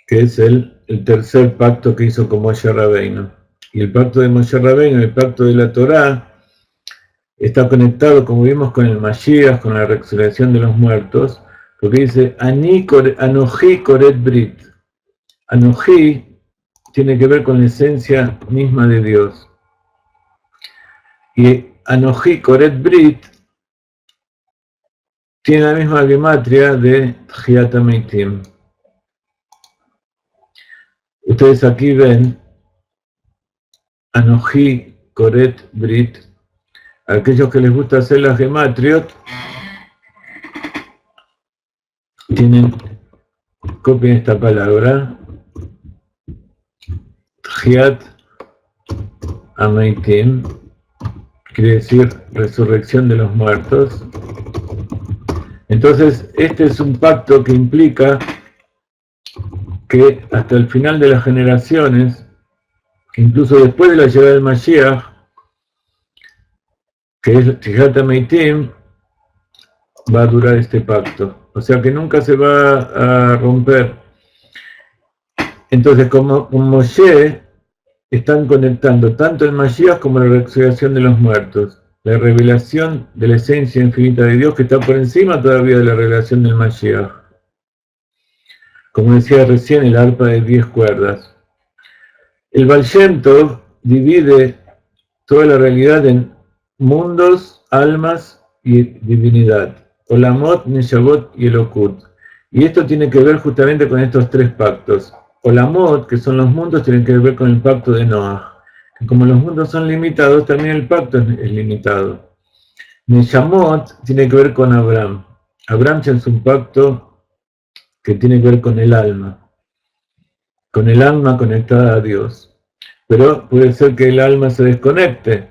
que es el tercer pacto que hizo con Moshe Rabbeinu. Y el pacto de Moshe Rabbeinu, el pacto de la Torá, está conectado, como vimos, con el Mashiach, con la resurrección de los muertos, porque dice, Anoji Koret Brit. Anoji tiene que ver con la esencia misma de Dios. Y Anoji Koret Brit tiene la misma gematria de Tchiat HaMeitim. Ustedes aquí ven Anoji Koret Brit. Aquellos que les gusta hacer las gematriot, copien esta palabra, Tchiat HaMeitim, quiere decir resurrección de los muertos. Entonces, este es un pacto que implica que hasta el final de las generaciones, incluso después de la llegada del Mashiach, que es Tchiat HaMeitim, va a durar este pacto. O sea que nunca se va a romper. Entonces, como Moshe, están conectando tanto el Mashiach como la resurrección de los muertos. La revelación de la esencia infinita de Dios que está por encima todavía de la revelación del Mashiach. Como decía recién, el arpa de 10 cuerdas. El Baal Shem Tov divide toda la realidad en mundos, almas y divinidad. Olamot, Neshavot y Elokut. Y esto tiene que ver justamente con estos tres pactos. Olamot, que son los mundos, tienen que ver con el pacto de Noah. Que como los mundos son limitados, también el pacto es limitado. Neshamot tiene que ver con Abraham. Abraham es un pacto que tiene que ver con el alma conectada a Dios. Pero puede ser que el alma se desconecte.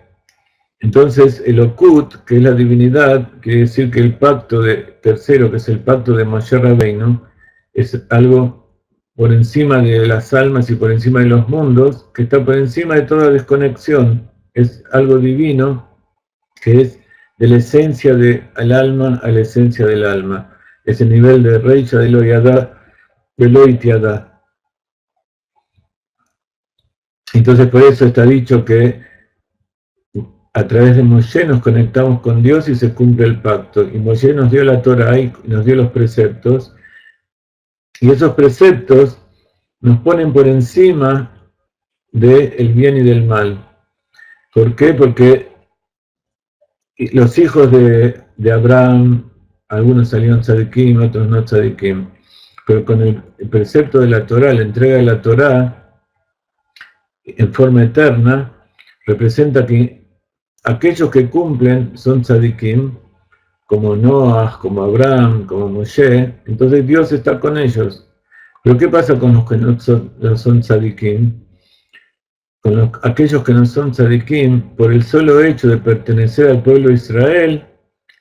Entonces, el Okut, que es la divinidad, quiere decir que el pacto tercero, que es el pacto de Moshe Rabbeinu, es algo por encima de las almas y por encima de los mundos, que está por encima de toda desconexión. Es algo divino, que es de la esencia del alma a la esencia del alma. Es el nivel de Reisha de Eloitiada. Entonces por eso está dicho que a través de Moshe nos conectamos con Dios y se cumple el pacto. Y Moshe nos dio la Torah y nos dio los preceptos. Y esos preceptos nos ponen por encima del bien y del mal. ¿Por qué? Porque los hijos de Abraham, algunos salieron tzadikim, otros no tzadikim. Pero con el precepto de la Torah, la entrega de la Torah en forma eterna, representa que aquellos que cumplen son tzadikim, como Noah, como Abraham, como Moshe. Entonces Dios está con ellos. Pero ¿qué pasa con los que no son tzadikim? Con aquellos que no son tzadikim, por el solo hecho de pertenecer al pueblo de Israel,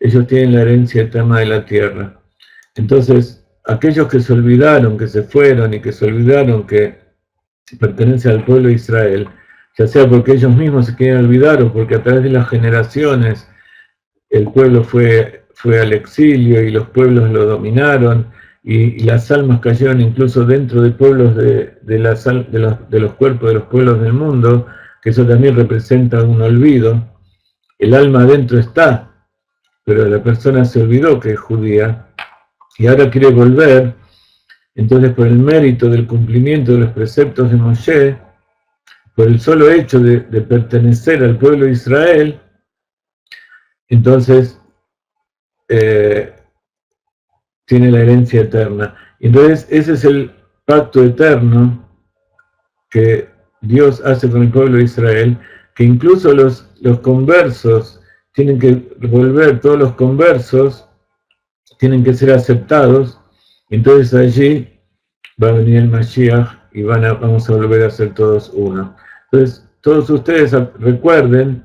ellos tienen la herencia eterna de la tierra. Entonces, aquellos que se olvidaron, que se fueron y que se olvidaron que pertenecen al pueblo de Israel, ya sea porque ellos mismos se quieren olvidar o porque a través de las generaciones el pueblo fue al exilio y los pueblos lo dominaron, y las almas cayeron incluso dentro de pueblos de los cuerpos de los pueblos del mundo, que eso también representa un olvido. El alma adentro está, pero la persona se olvidó que es judía y ahora quiere volver. Entonces, por el mérito del cumplimiento de los preceptos de Moshe, por el solo hecho de pertenecer al pueblo de Israel, entonces tiene la herencia eterna. Entonces, ese es el pacto eterno que Dios hace con el pueblo de Israel, que incluso los conversos tienen que volver, todos los conversos tienen que ser aceptados. Entonces allí va a venir el Mashiach y vamos a volver a ser todos uno. Entonces, todos ustedes recuerden,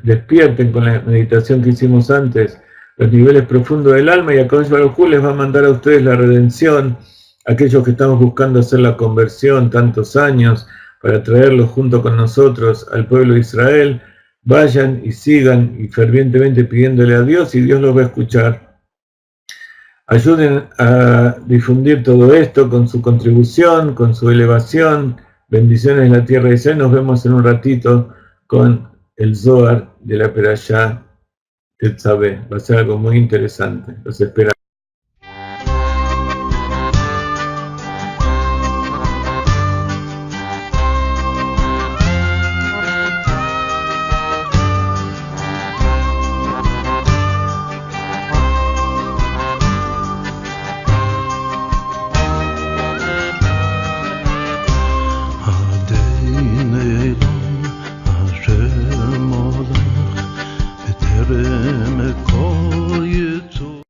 despierten con la meditación que hicimos antes, los niveles profundos del alma, y a Kadosh Baruj Hu les va a mandar a ustedes la redención, aquellos que estamos buscando hacer la conversión tantos años, para traerlos junto con nosotros al pueblo de Israel. Vayan y sigan y fervientemente pidiéndole a Dios, y Dios los va a escuchar. Ayuden a difundir todo esto con su contribución, con su elevación. Bendiciones en la tierra de Israel. Nos vemos en un ratito con el Zohar de la Perashá Tetzaveh. Va a ser algo muy interesante. Los esperamos.